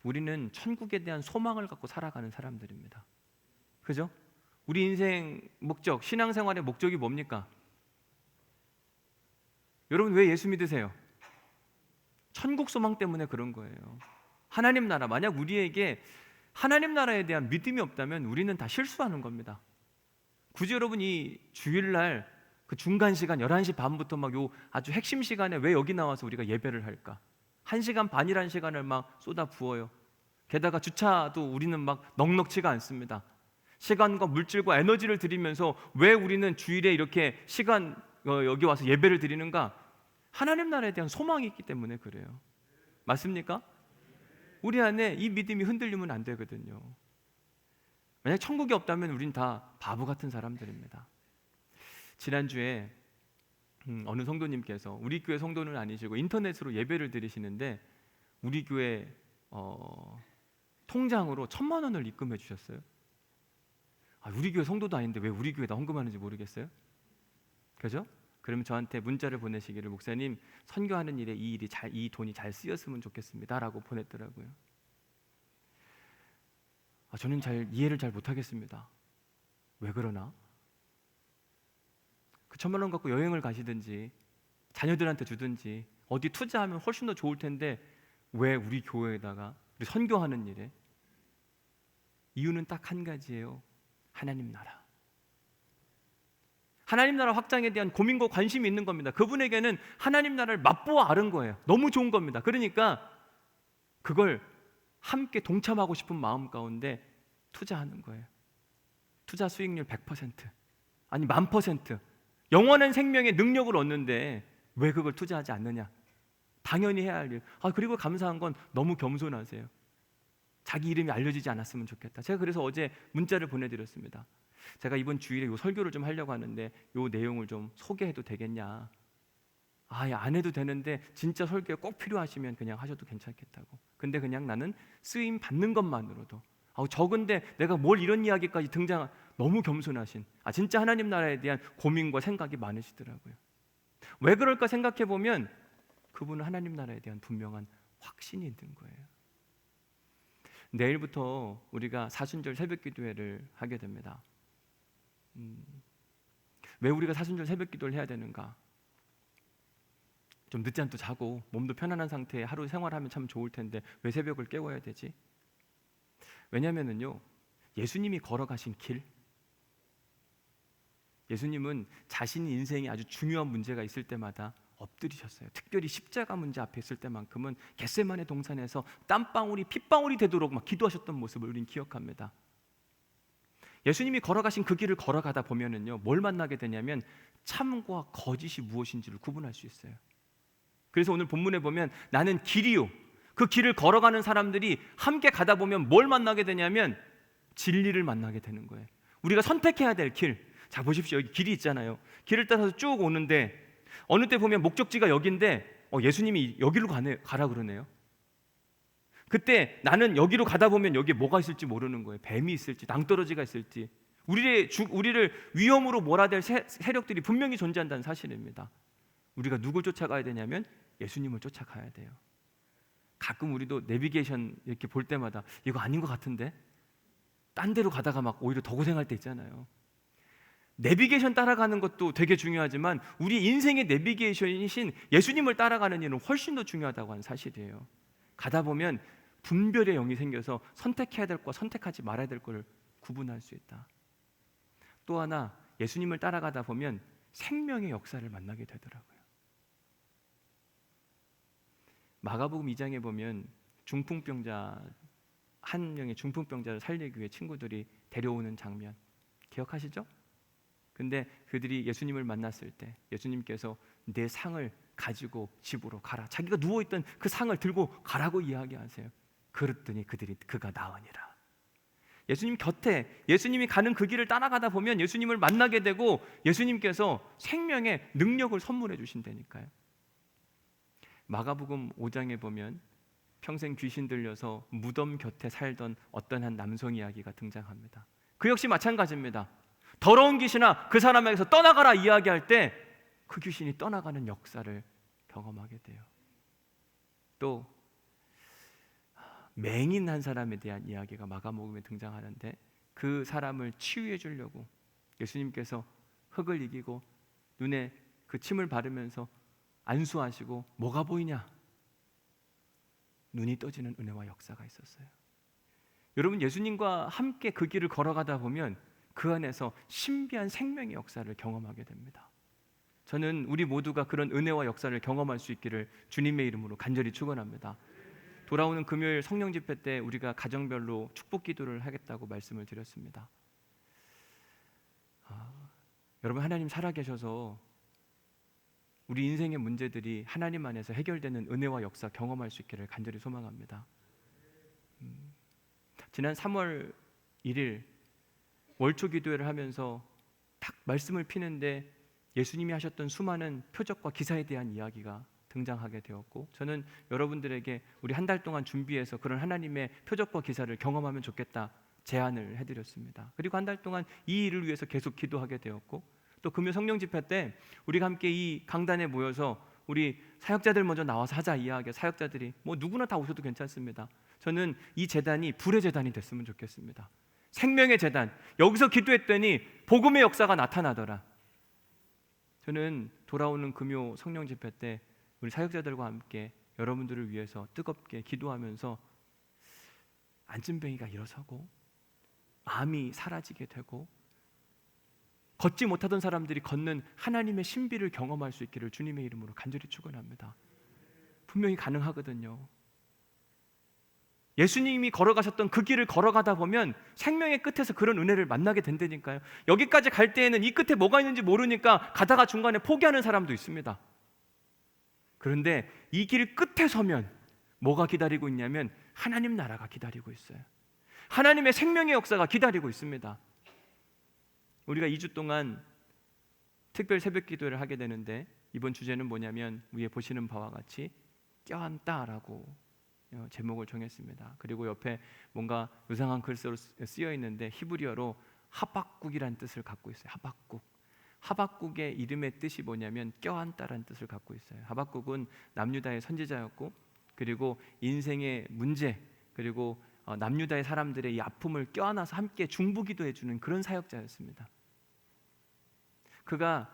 우리는 천국에 대한 소망을 갖고 살아가는 사람들입니다. 그죠? 우리 인생 목적, 신앙생활의 목적이 뭡니까? 여러분 왜 예수 믿으세요? 천국 소망 때문에 그런 거예요. 하나님 나라, 만약 우리에게 하나님 나라에 대한 믿음이 없다면 우리는 다 실수하는 겁니다. 굳이 여러분 이 주일날 그 중간 시간 11시 반부터 막 요 아주 핵심 시간에 왜 여기 나와서 우리가 예배를 할까? 1시간 반이라는 시간을 막 쏟아 부어요. 게다가 주차도 우리는 막 넉넉치가 않습니다. 시간과 물질과 에너지를 들이면서 왜 우리는 주일에 이렇게 여기 와서 예배를 드리는가? 하나님 나라에 대한 소망이 있기 때문에 그래요. 맞습니까? 우리 안에 이 믿음이 흔들리면 안 되거든요. 만약 천국이 없다면 우린 다 바보 같은 사람들입니다. 지난주에 어느 성도님께서 우리 교회 성도는 아니시고 인터넷으로 예배를 드리시는데 우리 교회 통장으로 1,000만 원을 입금해 주셨어요. 우리 교회 성도도 아닌데 왜 우리 교회다 헌금하는지 모르겠어요? 그죠? 그러면 저한테 문자를 보내시기를 목사님 선교하는 일에 이 돈이 잘 쓰였으면 좋겠습니다라고 보냈더라고요. 저는 이해를 잘 못하겠습니다. 왜 그러나? 그 1,000만 원 갖고 여행을 가시든지 자녀들한테 주든지 어디 투자하면 훨씬 더 좋을 텐데 왜 우리 교회에다가 우리 선교하는 일에? 이유는 딱 한 가지예요. 하나님 나라. 하나님 나라 확장에 대한 고민과 관심이 있는 겁니다. 그분에게는 하나님 나라를 맛보아 아는 거예요. 너무 좋은 겁니다. 그러니까 그걸 함께 동참하고 싶은 마음 가운데 투자하는 거예요. 투자 수익률 100%, 아니 10,000%. 영원한 생명의 능력을 얻는데 왜 그걸 투자하지 않느냐? 당연히 해야 할 일. 그리고 감사한 건 너무 겸손하세요. 자기 이름이 알려지지 않았으면 좋겠다. 제가 그래서 어제 문자를 보내드렸습니다. 제가 이번 주일에 요 설교를 좀 하려고 하는데 요 내용을 좀 소개해도 되겠냐? 안 해도 되는데 진짜 설교에 꼭 필요하시면 그냥 하셔도 괜찮겠다고. 근데 그냥 나는 쓰임 받는 것만으로도 적은데 내가 뭘 이런 이야기까지 너무 겸손하신 진짜 하나님 나라에 대한 고민과 생각이 많으시더라고요. 왜 그럴까 생각해 보면 그분은 하나님 나라에 대한 분명한 확신이 있는 거예요. 내일부터 우리가 사순절 새벽기도회를 하게 됩니다. 왜 우리가 사순절 새벽기도를 해야 되는가? 좀 늦잠 또 자고 몸도 편안한 상태에 하루 생활하면 참 좋을 텐데 왜 새벽을 깨워야 되지? 왜냐면은요, 예수님이 걸어가신 길, 예수님은 자신 인생에 아주 중요한 문제가 있을 때마다 엎드리셨어요. 특별히 십자가 문제 앞에 있을 때만큼은 겟세마네 동산에서 땀방울이 핏방울이 되도록 막 기도하셨던 모습을 우린 기억합니다. 예수님이 걸어가신 그 길을 걸어가다 보면은요, 뭘 만나게 되냐면 참과 거짓이 무엇인지를 구분할 수 있어요. 그래서 오늘 본문에 보면 나는 길이요, 그 길을 걸어가는 사람들이 함께 가다 보면 뭘 만나게 되냐면 진리를 만나게 되는 거예요. 우리가 선택해야 될 길. 자, 보십시오. 여기 길이 있잖아요. 길을 따라서 쭉 오는데 어느 때 보면 목적지가 여기인데 예수님이 여기로 가라 그러네요. 그때 나는 여기로 가다 보면 여기에 뭐가 있을지 모르는 거예요. 뱀이 있을지 낭떠러지가 있을지 우리를 위험으로 몰아댈 세력들이 분명히 존재한다는 사실입니다. 우리가 누굴 쫓아가야 되냐면 예수님을 쫓아가야 돼요. 가끔 우리도 내비게이션 이렇게 볼 때마다 이거 아닌 것 같은데 딴 데로 가다가 막 오히려 더 고생할 때 있잖아요. 내비게이션 따라가는 것도 되게 중요하지만 우리 인생의 내비게이션이신 예수님을 따라가는 일은 훨씬 더 중요하다고 하는 사실이에요. 가다 보면 분별의 영이 생겨서 선택해야 될 거, 선택하지 말아야 될 걸 구분할 수 있다. 또 하나, 예수님을 따라가다 보면 생명의 역사를 만나게 되더라고요. 마가복음 2장에 보면 한 명의 중풍병자를 살리기 위해 친구들이 데려오는 장면 기억하시죠? 근데 그들이 예수님을 만났을 때 예수님께서 내 상을 가지고 집으로 가라, 자기가 누워있던 그 상을 들고 가라고 이야기하세요. 그랬더니 그가 나으니라. 예수님 곁에, 예수님이 가는 그 길을 따라가다 보면 예수님을 만나게 되고 예수님께서 생명의 능력을 선물해 주신다니까요. 마가복음 5장에 보면 평생 귀신 들려서 무덤 곁에 살던 어떤 한 남성 이야기가 등장합니다. 그 역시 마찬가지입니다. 더러운 귀신아 그 사람에게서 떠나가라 이야기할 때 그 귀신이 떠나가는 역사를 경험하게 돼요. 또 맹인 한 사람에 대한 이야기가 마가복음에 등장하는데 그 사람을 치유해 주려고 예수님께서 흙을 이기고 눈에 그 침을 바르면서 안수하시고 뭐가 보이냐? 눈이 떠지는 은혜와 역사가 있었어요. 여러분 예수님과 함께 그 길을 걸어가다 보면 그 안에서 신비한 생명의 역사를 경험하게 됩니다. 저는 우리 모두가 그런 은혜와 역사를 경험할 수 있기를 주님의 이름으로 간절히 축원합니다. 돌아오는 금요일 성령 집회 때 우리가 가정별로 축복 기도를 하겠다고 말씀을 드렸습니다. 여러분 하나님 살아계셔서 우리 인생의 문제들이 하나님 안에서 해결되는 은혜와 역사 경험할 수 있기를 간절히 소망합니다. 지난 3월 1일 월초 기도회를 하면서 딱 말씀을 피는데 예수님이 하셨던 수많은 표적과 기사에 대한 이야기가 등장하게 되었고 저는 여러분들에게 우리 한 달 동안 준비해서 그런 하나님의 표적과 기사를 경험하면 좋겠다 제안을 해드렸습니다. 그리고 한 달 동안 이 일을 위해서 계속 기도하게 되었고 또 금요 성령 집회 때 우리가 함께 이 강단에 모여서 우리 사역자들 먼저 나와서 하자 이야기 사역자들이 뭐 누구나 다 오셔도 괜찮습니다. 저는 이 재단이 불의 재단이 됐으면 좋겠습니다. 생명의 재단 여기서 기도했더니 복음의 역사가 나타나더라. 저는 돌아오는 금요 성령 집회 때 우리 사역자들과 함께 여러분들을 위해서 뜨겁게 기도하면서 안진뱅이가 일어서고 암이 사라지게 되고 걷지 못하던 사람들이 걷는 하나님의 신비를 경험할 수 있기를 주님의 이름으로 간절히 축원합니다. 분명히 가능하거든요. 예수님이 걸어가셨던 그 길을 걸어가다 보면 생명의 끝에서 그런 은혜를 만나게 된다니까요. 여기까지 갈 때에는 이 끝에 뭐가 있는지 모르니까 가다가 중간에 포기하는 사람도 있습니다. 그런데 이 길 끝에 서면 뭐가 기다리고 있냐면 하나님 나라가 기다리고 있어요. 하나님의 생명의 역사가 기다리고 있습니다. 우리가 2주 동안 특별 새벽 기도를 하게 되는데 이번 주제는 뭐냐면 위에 보시는 바와 같이 껴안다라고 제목을 정했습니다. 그리고 옆에 뭔가 요상한 글씨로 쓰여 있는데 히브리어로 하박국이란 뜻을 갖고 있어요. 하박국. 하박국의 이름의 뜻이 뭐냐면 껴안다라는 뜻을 갖고 있어요. 하박국은 남유다의 선지자였고 그리고 인생의 문제 그리고 남유다의 사람들의 이 아픔을 껴안아서 함께 중보기도해 주는 그런 사역자였습니다. 그가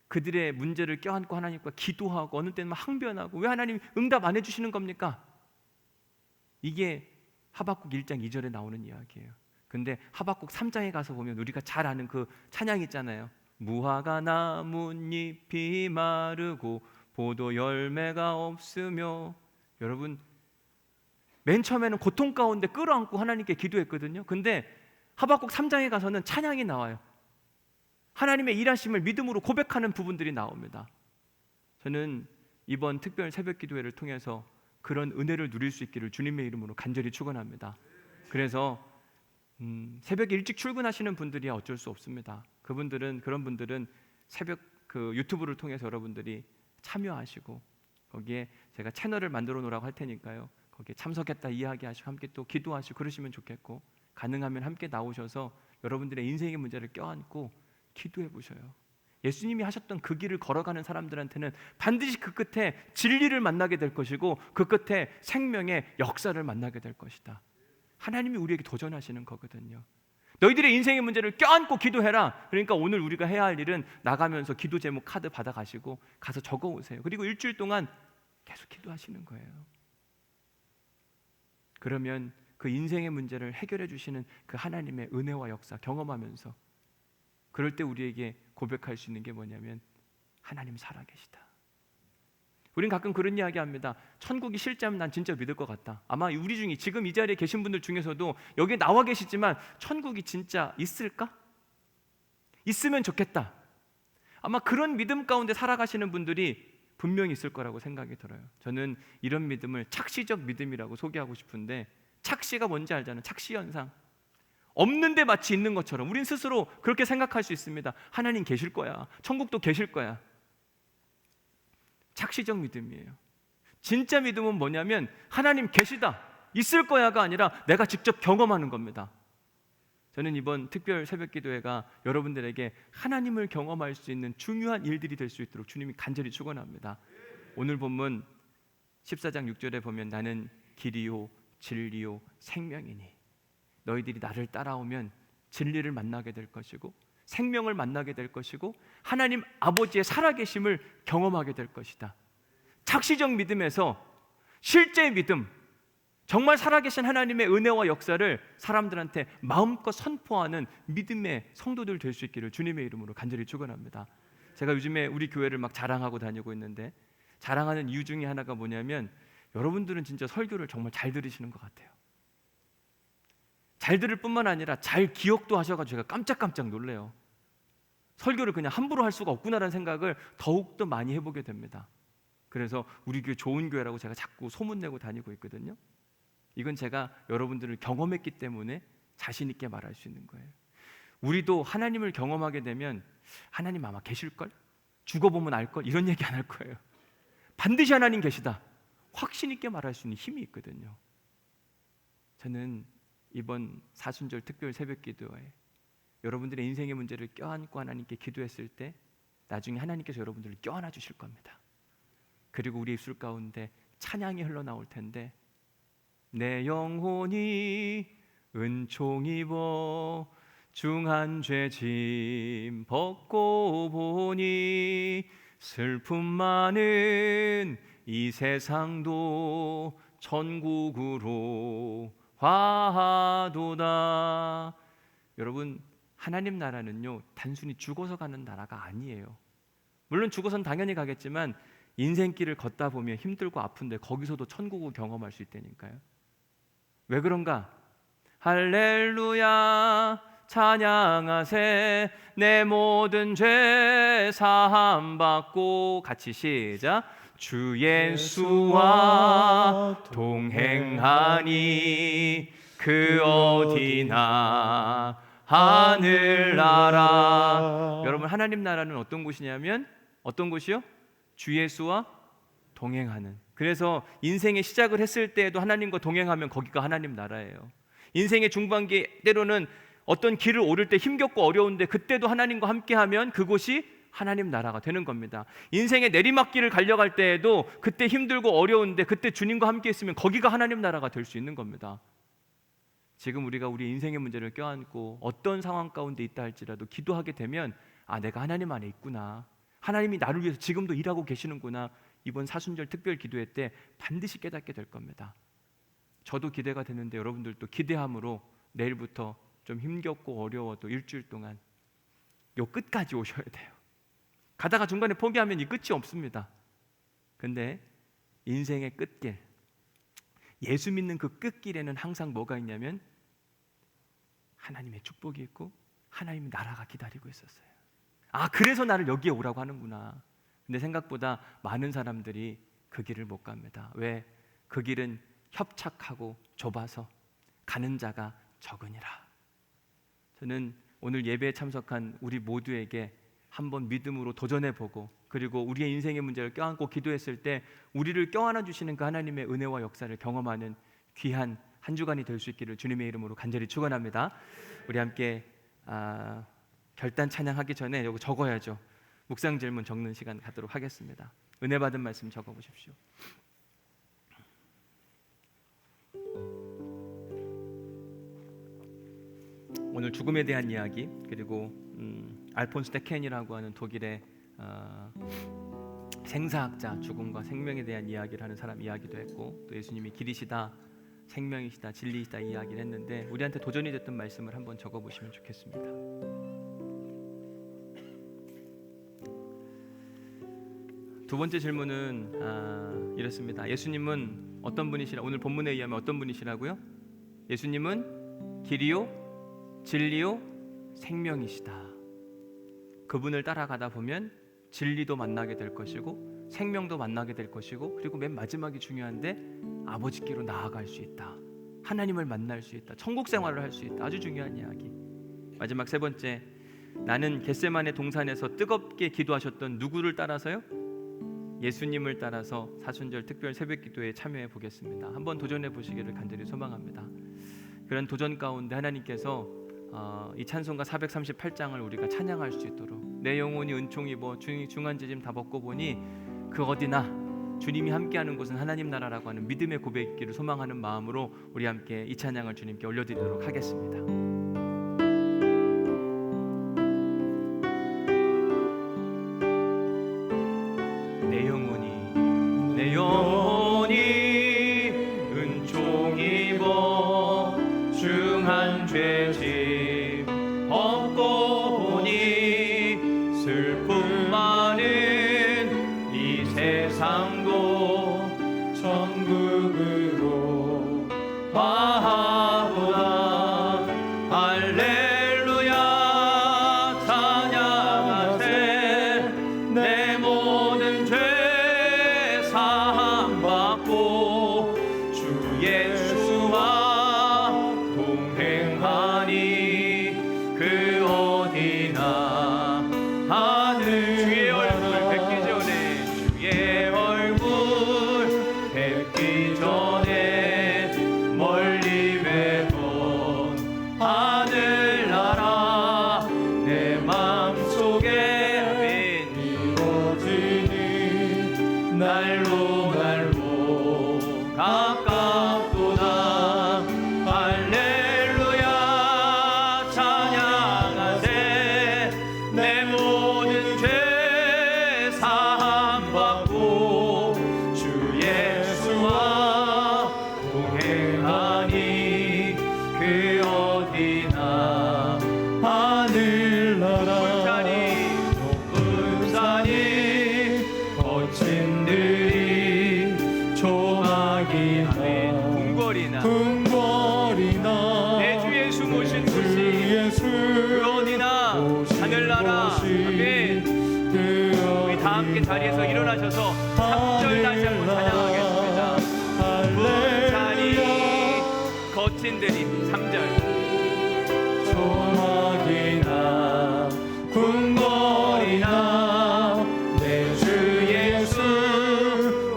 그들의 문제를 껴안고 하나님과 기도하고 어느 때는 항변하고 왜 하나님 응답 안 해주시는 겁니까? 이게 하박국 1장 2절에 나오는 이야기예요. 근데 하박국 3장에 가서 보면 우리가 잘 아는 그 찬양 있잖아요. 무화과 나뭇잎이 마르고 보도 열매가 없으며 여러분 맨 처음에는 고통 가운데 끌어안고 하나님께 기도했거든요. 근데 하박국 3장에 가서는 찬양이 나와요. 하나님의 일하심을 믿음으로 고백하는 부분들이 나옵니다. 저는 이번 특별 새벽 기도회를 통해서 그런 은혜를 누릴 수 있기를 주님의 이름으로 간절히 축원합니다. 그래서 새벽에 일찍 출근하시는 분들이 어쩔 수 없습니다. 그런 분들은 새벽 그 유튜브를 통해서 여러분들이 참여하시고 거기에 제가 채널을 만들어 놓으라고 할 테니까요. 거기에 참석했다 이야기하시고 함께 또 기도하시고 그러시면 좋겠고 가능하면 함께 나오셔서 여러분들의 인생의 문제를 껴안고 기도해 보셔요. 예수님이 하셨던 그 길을 걸어가는 사람들한테는 반드시 그 끝에 진리를 만나게 될 것이고 그 끝에 생명의 역사를 만나게 될 것이다. 하나님이 우리에게 도전하시는 거거든요. 너희들의 인생의 문제를 껴안고 기도해라. 그러니까 오늘 우리가 해야 할 일은 나가면서 기도 제목 카드 받아가시고 가서 적어오세요. 그리고 일주일 동안 계속 기도하시는 거예요. 그러면 그 인생의 문제를 해결해 주시는 그 하나님의 은혜와 역사 경험하면서 그럴 때 우리에게 고백할 수 있는 게 뭐냐면 하나님 살아계시다. 우린 가끔 그런 이야기 합니다. 천국이 실제면 난 진짜 믿을 것 같다. 아마 우리 중에 지금 이 자리에 계신 분들 중에서도 여기 나와 계시지만 천국이 진짜 있을까? 있으면 좋겠다. 아마 그런 믿음 가운데 살아가시는 분들이 분명히 있을 거라고 생각이 들어요. 저는 이런 믿음을 착시적 믿음이라고 소개하고 싶은데 착시가 뭔지 알잖아요. 착시 현상. 없는데 마치 있는 것처럼 우린 스스로 그렇게 생각할 수 있습니다. 하나님 계실 거야. 천국도 계실 거야. 착시적 믿음이에요. 진짜 믿음은 뭐냐면 하나님 계시다, 있을 거야가 아니라 내가 직접 경험하는 겁니다. 저는 이번 특별 새벽 기도회가 여러분들에게 하나님을 경험할 수 있는 중요한 일들이 될 수 있도록 주님이 간절히 축원합니다. 오늘 본문 14장 6절에 보면 나는 길이요 진리요 생명이니 너희들이 나를 따라오면 진리를 만나게 될 것이고 생명을 만나게 될 것이고 하나님 아버지의 살아계심을 경험하게 될 것이다. 착시적 믿음에서 실제의 믿음, 정말 살아계신 하나님의 은혜와 역사를 사람들한테 마음껏 선포하는 믿음의 성도들 될 수 있기를 주님의 이름으로 간절히 축원합니다. 제가 요즘에 우리 교회를 막 자랑하고 다니고 있는데 자랑하는 이유 중에 하나가 뭐냐면 여러분들은 진짜 설교를 정말 잘 들으시는 것 같아요. 잘 들을 뿐만 아니라 잘 기억도 하셔가지고 제가 깜짝깜짝 놀래요. 설교를 그냥 함부로 할 수가 없구나라는 생각을 더욱더 많이 해보게 됩니다. 그래서 우리 교회 좋은 교회라고 제가 자꾸 소문내고 다니고 있거든요. 이건 제가 여러분들을 경험했기 때문에 자신 있게 말할 수 있는 거예요. 우리도 하나님을 경험하게 되면 하나님 아마 계실걸? 죽어보면 알걸? 이런 얘기 안 할 거예요. 반드시 하나님 계시다, 확신 있게 말할 수 있는 힘이 있거든요. 저는 이번 사순절 특별 새벽 기도에 여러분들의 인생의 문제를 껴안고 하나님께 기도했을 때 나중에 하나님께서 여러분들을 껴안아 주실 겁니다. 그리고 우리 입술 가운데 찬양이 흘러나올 텐데 내 영혼이 은총 입어 중한 죄 짐 벗고 보니 슬픔 많은 이 세상도 천국으로 화하도다. 여러분, 하나님 나라는요 단순히 죽어서 가는 나라가 아니에요. 물론 죽어선 당연히 가겠지만 인생길을 걷다 보면 힘들고 아픈데 거기서도 천국을 경험할 수 있다니까요. 왜 그런가? 할렐루야 찬양하세 내 모든 죄 사함 받고 같이 시작. 주 예수와 동행하니 그 어디나 하늘나라. 여러분, 하나님 나라는 어떤 곳이냐면 어떤 곳이요? 주 예수와 동행하는. 그래서 인생의 시작을 했을 때에도 하나님과 동행하면 거기가 하나님 나라예요. 인생의 중반기 때로는 어떤 길을 오를 때 힘겹고 어려운데 그때도 하나님과 함께하면 그곳이 하나님 나라가 되는 겁니다. 인생의 내리막길을 달려갈 때에도 그때 힘들고 어려운데 그때 주님과 함께 있으면 거기가 하나님 나라가 될 수 있는 겁니다. 지금 우리가 우리 인생의 문제를 껴안고 어떤 상황 가운데 있다 할지라도 기도하게 되면 아, 내가 하나님 안에 있구나, 하나님이 나를 위해서 지금도 일하고 계시는구나, 이번 사순절 특별 기도회 때 반드시 깨닫게 될 겁니다. 저도 기대가 되는데 여러분들도 기대함으로 내일부터 좀 힘겹고 어려워도 일주일 동안 요 끝까지 오셔야 돼요. 가다가 중간에 포기하면 이 끝이 없습니다. 근데 인생의 끝길, 예수 믿는 그 끝길에는 항상 뭐가 있냐면 하나님의 축복이 있고 하나님의 나라가 기다리고 있었어요. 아, 그래서 나를 여기에 오라고 하는구나. 근데 생각보다 많은 사람들이 그 길을 못 갑니다. 왜? 그 길은 협착하고 좁아서 가는 자가 적으니라. 저는 오늘 예배에 참석한 우리 모두에게 한번 믿음으로 도전해보고 그리고 우리의 인생의 문제를 껴안고 기도했을 때 우리를 껴안아 주시는 그 하나님의 은혜와 역사를 경험하는 귀한 한 주간이 될 수 있기를 주님의 이름으로 간절히 축원합니다. 우리 함께 결단 찬양하기 전에 이거 적어야죠. 묵상 질문 적는 시간 갖도록 하겠습니다. 은혜 받은 말씀 적어보십시오. 오늘 죽음에 대한 이야기, 그리고 알폰스 데켄이라고 하는 독일의 생사학자, 죽음과 생명에 대한 이야기를 하는 사람 이야기도 했고, 또 예수님이 길이시다, 생명이시다, 진리이시다 이야기를 했는데 우리한테 도전이 됐던 말씀을 한번 적어보시면 좋겠습니다. 두 번째 질문은 이렇습니다. 예수님은 어떤 분이시라? 오늘 본문에 의하면 어떤 분이시라고요? 예수님은 길이요 진리요 생명이시다. 그분을 따라가다 보면 진리도 만나게 될 것이고 생명도 만나게 될 것이고, 그리고 맨 마지막이 중요한데 아버지께로 나아갈 수 있다, 하나님을 만날 수 있다, 천국 생활을 할 수 있다. 아주 중요한 이야기. 마지막 세 번째, 나는 겟세마네 동산에서 뜨겁게 기도하셨던 누구를 따라서요? 예수님을 따라서 사순절 특별 새벽기도에 참여해 보겠습니다. 한번 도전해 보시기를 간절히 소망합니다. 그런 도전 가운데 하나님께서 이 찬송가 438장을 우리가 찬양할 수 있도록 내 영혼이 은총 입어 중한 죄짐 다 벗고 보니 그 어디나 주님이 함께하는 곳은 하나님 나라라고 하는 믿음의 고백기를 소망하는 마음으로 우리 함께 이 찬양을 주님께 올려드리도록 하겠습니다. 내 영혼이 은총 입어 중한 죄짐 벗고 보니 슬픔 많은 이 세상도
천국으로
화하구나. 할렐루야 찬양하세. 내 모든 죄 사함 받고 주 예수와 동행하니 그 어디나 하늘 주의 얼굴 뵙기 전에 주의 얼굴 뵙기 전에 멀리 뵈던 하늘나라 내 맘속에
이루어지니
날로 가깝도다. 할렐루야 찬양하세. 내 모든 죄 사함 받고 주 예수와 동행하니 그 어디나
하늘나라
높은 산이 거친 들이 조막이 궁궐이나 내 주 예수 모신 곳이 그 어디나 하늘나라. 아멘. 우리 다 함께 자리에서 일어나셔서 3절 다시 한번 찬양하겠습니다. 높은 산이 거친 들이 3절
조막이나
궁궐이나 내 주 예수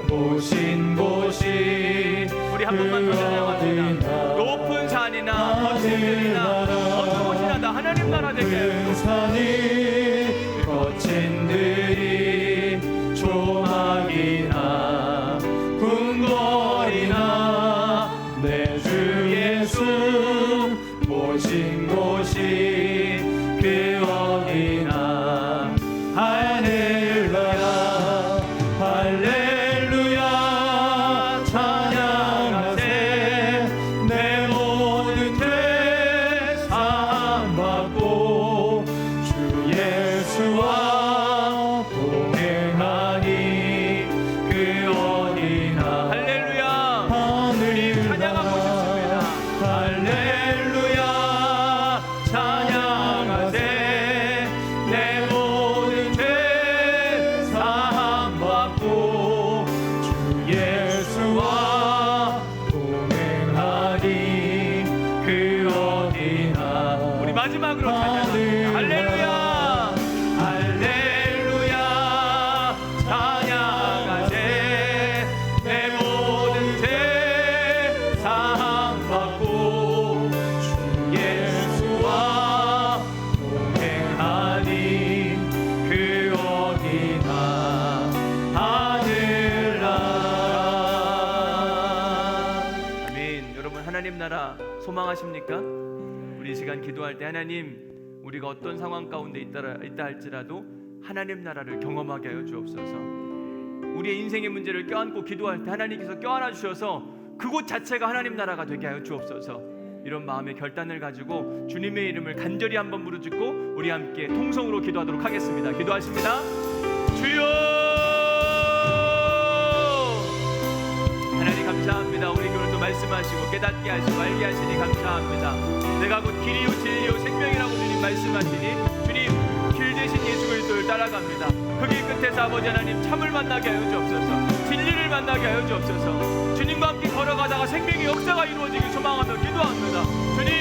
모신 곳이 우리 한 번만 더 찬양합니다. 높은 산이나 거친 들이나 어느 곳이나 다 하나님 나라 되게
큰 산이
거친 들이 조막이나 궁궐이나 내 주 예수 모신 곳이 그 어디나 할렐루야 할렐루야 찬양하세. 내 모든 죄 사함 받고 주 예수와 동행하니 그 어디나 할렐루야 찬양하고 싶습니다. 할렐루야 찬양하세. 내 모든 죄 사함 받고 주 예수와 동행하니 그 어디나. 우리 마지막으로 찬양합니다. 할렐루야 할렐루야 찬양하세. 내 모든 죄 사함 받고 주 예수와 동행하니 그 어디나 하늘나라. 아멘. 여러분 하나님 나라 소망하십니까? 우리 이 시간 기도할 때 하나님 우리가 어떤 상황 가운데 있다 할지라도 하나님 나라를 경험하게 하여 주옵소서. 우리의 인생의 문제를 껴안고 기도할 때 하나님께서 껴안아 주셔서 그곳 자체가 하나님 나라가 되게 하여 주옵소서. 이런 마음의 결단을 가지고 주님의 이름을 간절히 한번 부르짖고 우리 함께 통성으로 기도하도록 하겠습니다. 기도하십니다. 주여 하나님 감사합니다. 우리 오늘도 말씀하시고 깨닫게 하시고 알게 하시니 감사합니다. 내가 곧 길이요 진리요 생명이라고 주님 말씀하시니 주님 길 대신 예수 그리스도를 따라갑니다. 그 길 끝에서 아버지 하나님 참을 만나게 하여 주옵소서. 진리를 만나게 하여 주옵소서. 주님과 함께 걸어가다가 생명의 역사가 이루어지길 소망하며 기도합니다. 주님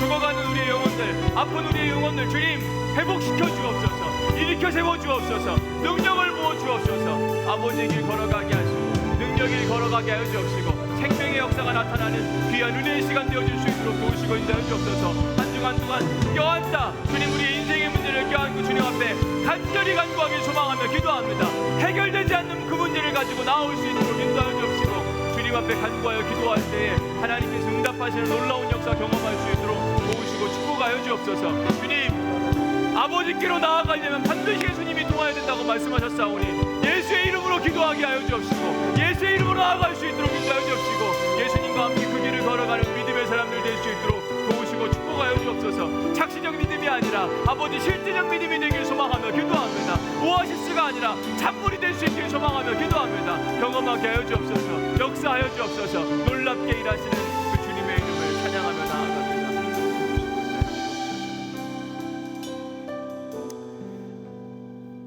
죽어가는 우리의 영혼들 아픈 우리의 영혼들 주님 회복시켜 주옵소서. 일으켜 세워 주옵소서. 능력을 부어 주옵소서. 아버지의 길 걸어가게 하시고 능력의 길 걸어가게 하여 주옵시고 생명의 역사가 나타나는 귀한 은혜의 시간 되어줄 수 있도록 도우시고 인도하여 주옵소서. 한 주간 동안 껴안다 주님, 우리의 인생의 문제를 껴안고 주님 앞에 간절히 간구하기 소망하며 기도합니다. 해결되지 않는 그 문제를 가지고 나올 수 있도록 인도하여 주옵시고 주님 앞에 간구하여 기도할 때에 하나님께서 응답하시는 놀라운 역사 경험할 수 있도록 도우시고 축복하여 주옵소서. 주님, 아버지께로 나아가려면 반드시 예수님이 도와야 된다고 말씀하셨사오니 예수의 이름으로 기도하게 하여 주옵시고 예수의 이름으로 나아갈 수 있도록 인도하여 주옵시고 예수님과 함께 그 길을 걸어가는 믿음의 사람들 될 수 있도록 도우시고 축복하여 주옵소서. 착시적 믿음이 아니라 아버지 실제적 믿음이 되길 소망하며 기도합니다. 오아시스가 아니라 찬물이 될 수 있길 소망하며 기도합니다. 경험하게 하여 주옵소서. 역사하여 주옵소서. 놀랍게 일하시는 그 주님의 이름을 찬양하며 나아갑니다.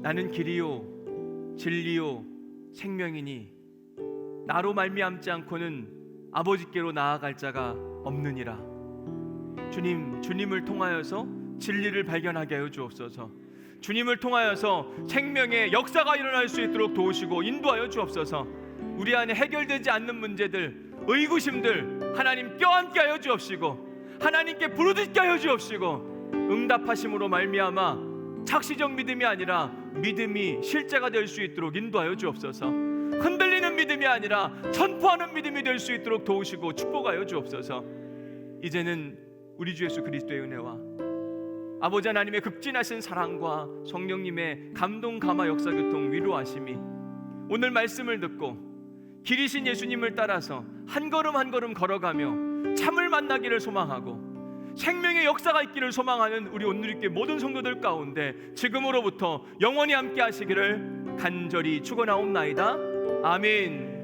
나는 길이요 진리요 생명이니 나로 말미암지 않고는 아버지께로 나아갈 자가 없느니라. 주님, 주님을 통하여서 진리를 발견하게 하여 주옵소서. 주님을 통하여서 생명의 역사가 일어날 수 있도록 도우시고 인도하여 주옵소서. 우리 안에 해결되지 않는 문제들, 의구심들 하나님 껴안게 하여 주옵시고 하나님께 부르짖게 하여 주옵시고 응답하심으로 말미암아 착시적 믿음이 아니라 믿음이 실제가 될 수 있도록 인도하여 주옵소서. 흔들리는 믿음이 아니라 선포하는 믿음이 될 수 있도록 도우시고 축복하여 주옵소서. 이제는 우리 주 예수 그리스도의 은혜와 아버지 하나님의 극진하신 사랑과 성령님의 감동 감화 역사 교통 위로하심이 오늘 말씀을 듣고 길이신 예수님을 따라서 한 걸음 한 걸음 걸어가며 참을 만나기를 소망하고 생명의 역사가 있기를 소망하는 우리 온누리교회 모든 성도들 가운데 지금으로부터 영원히 함께 하시기를 간절히 축원하옵나이다. 아멘.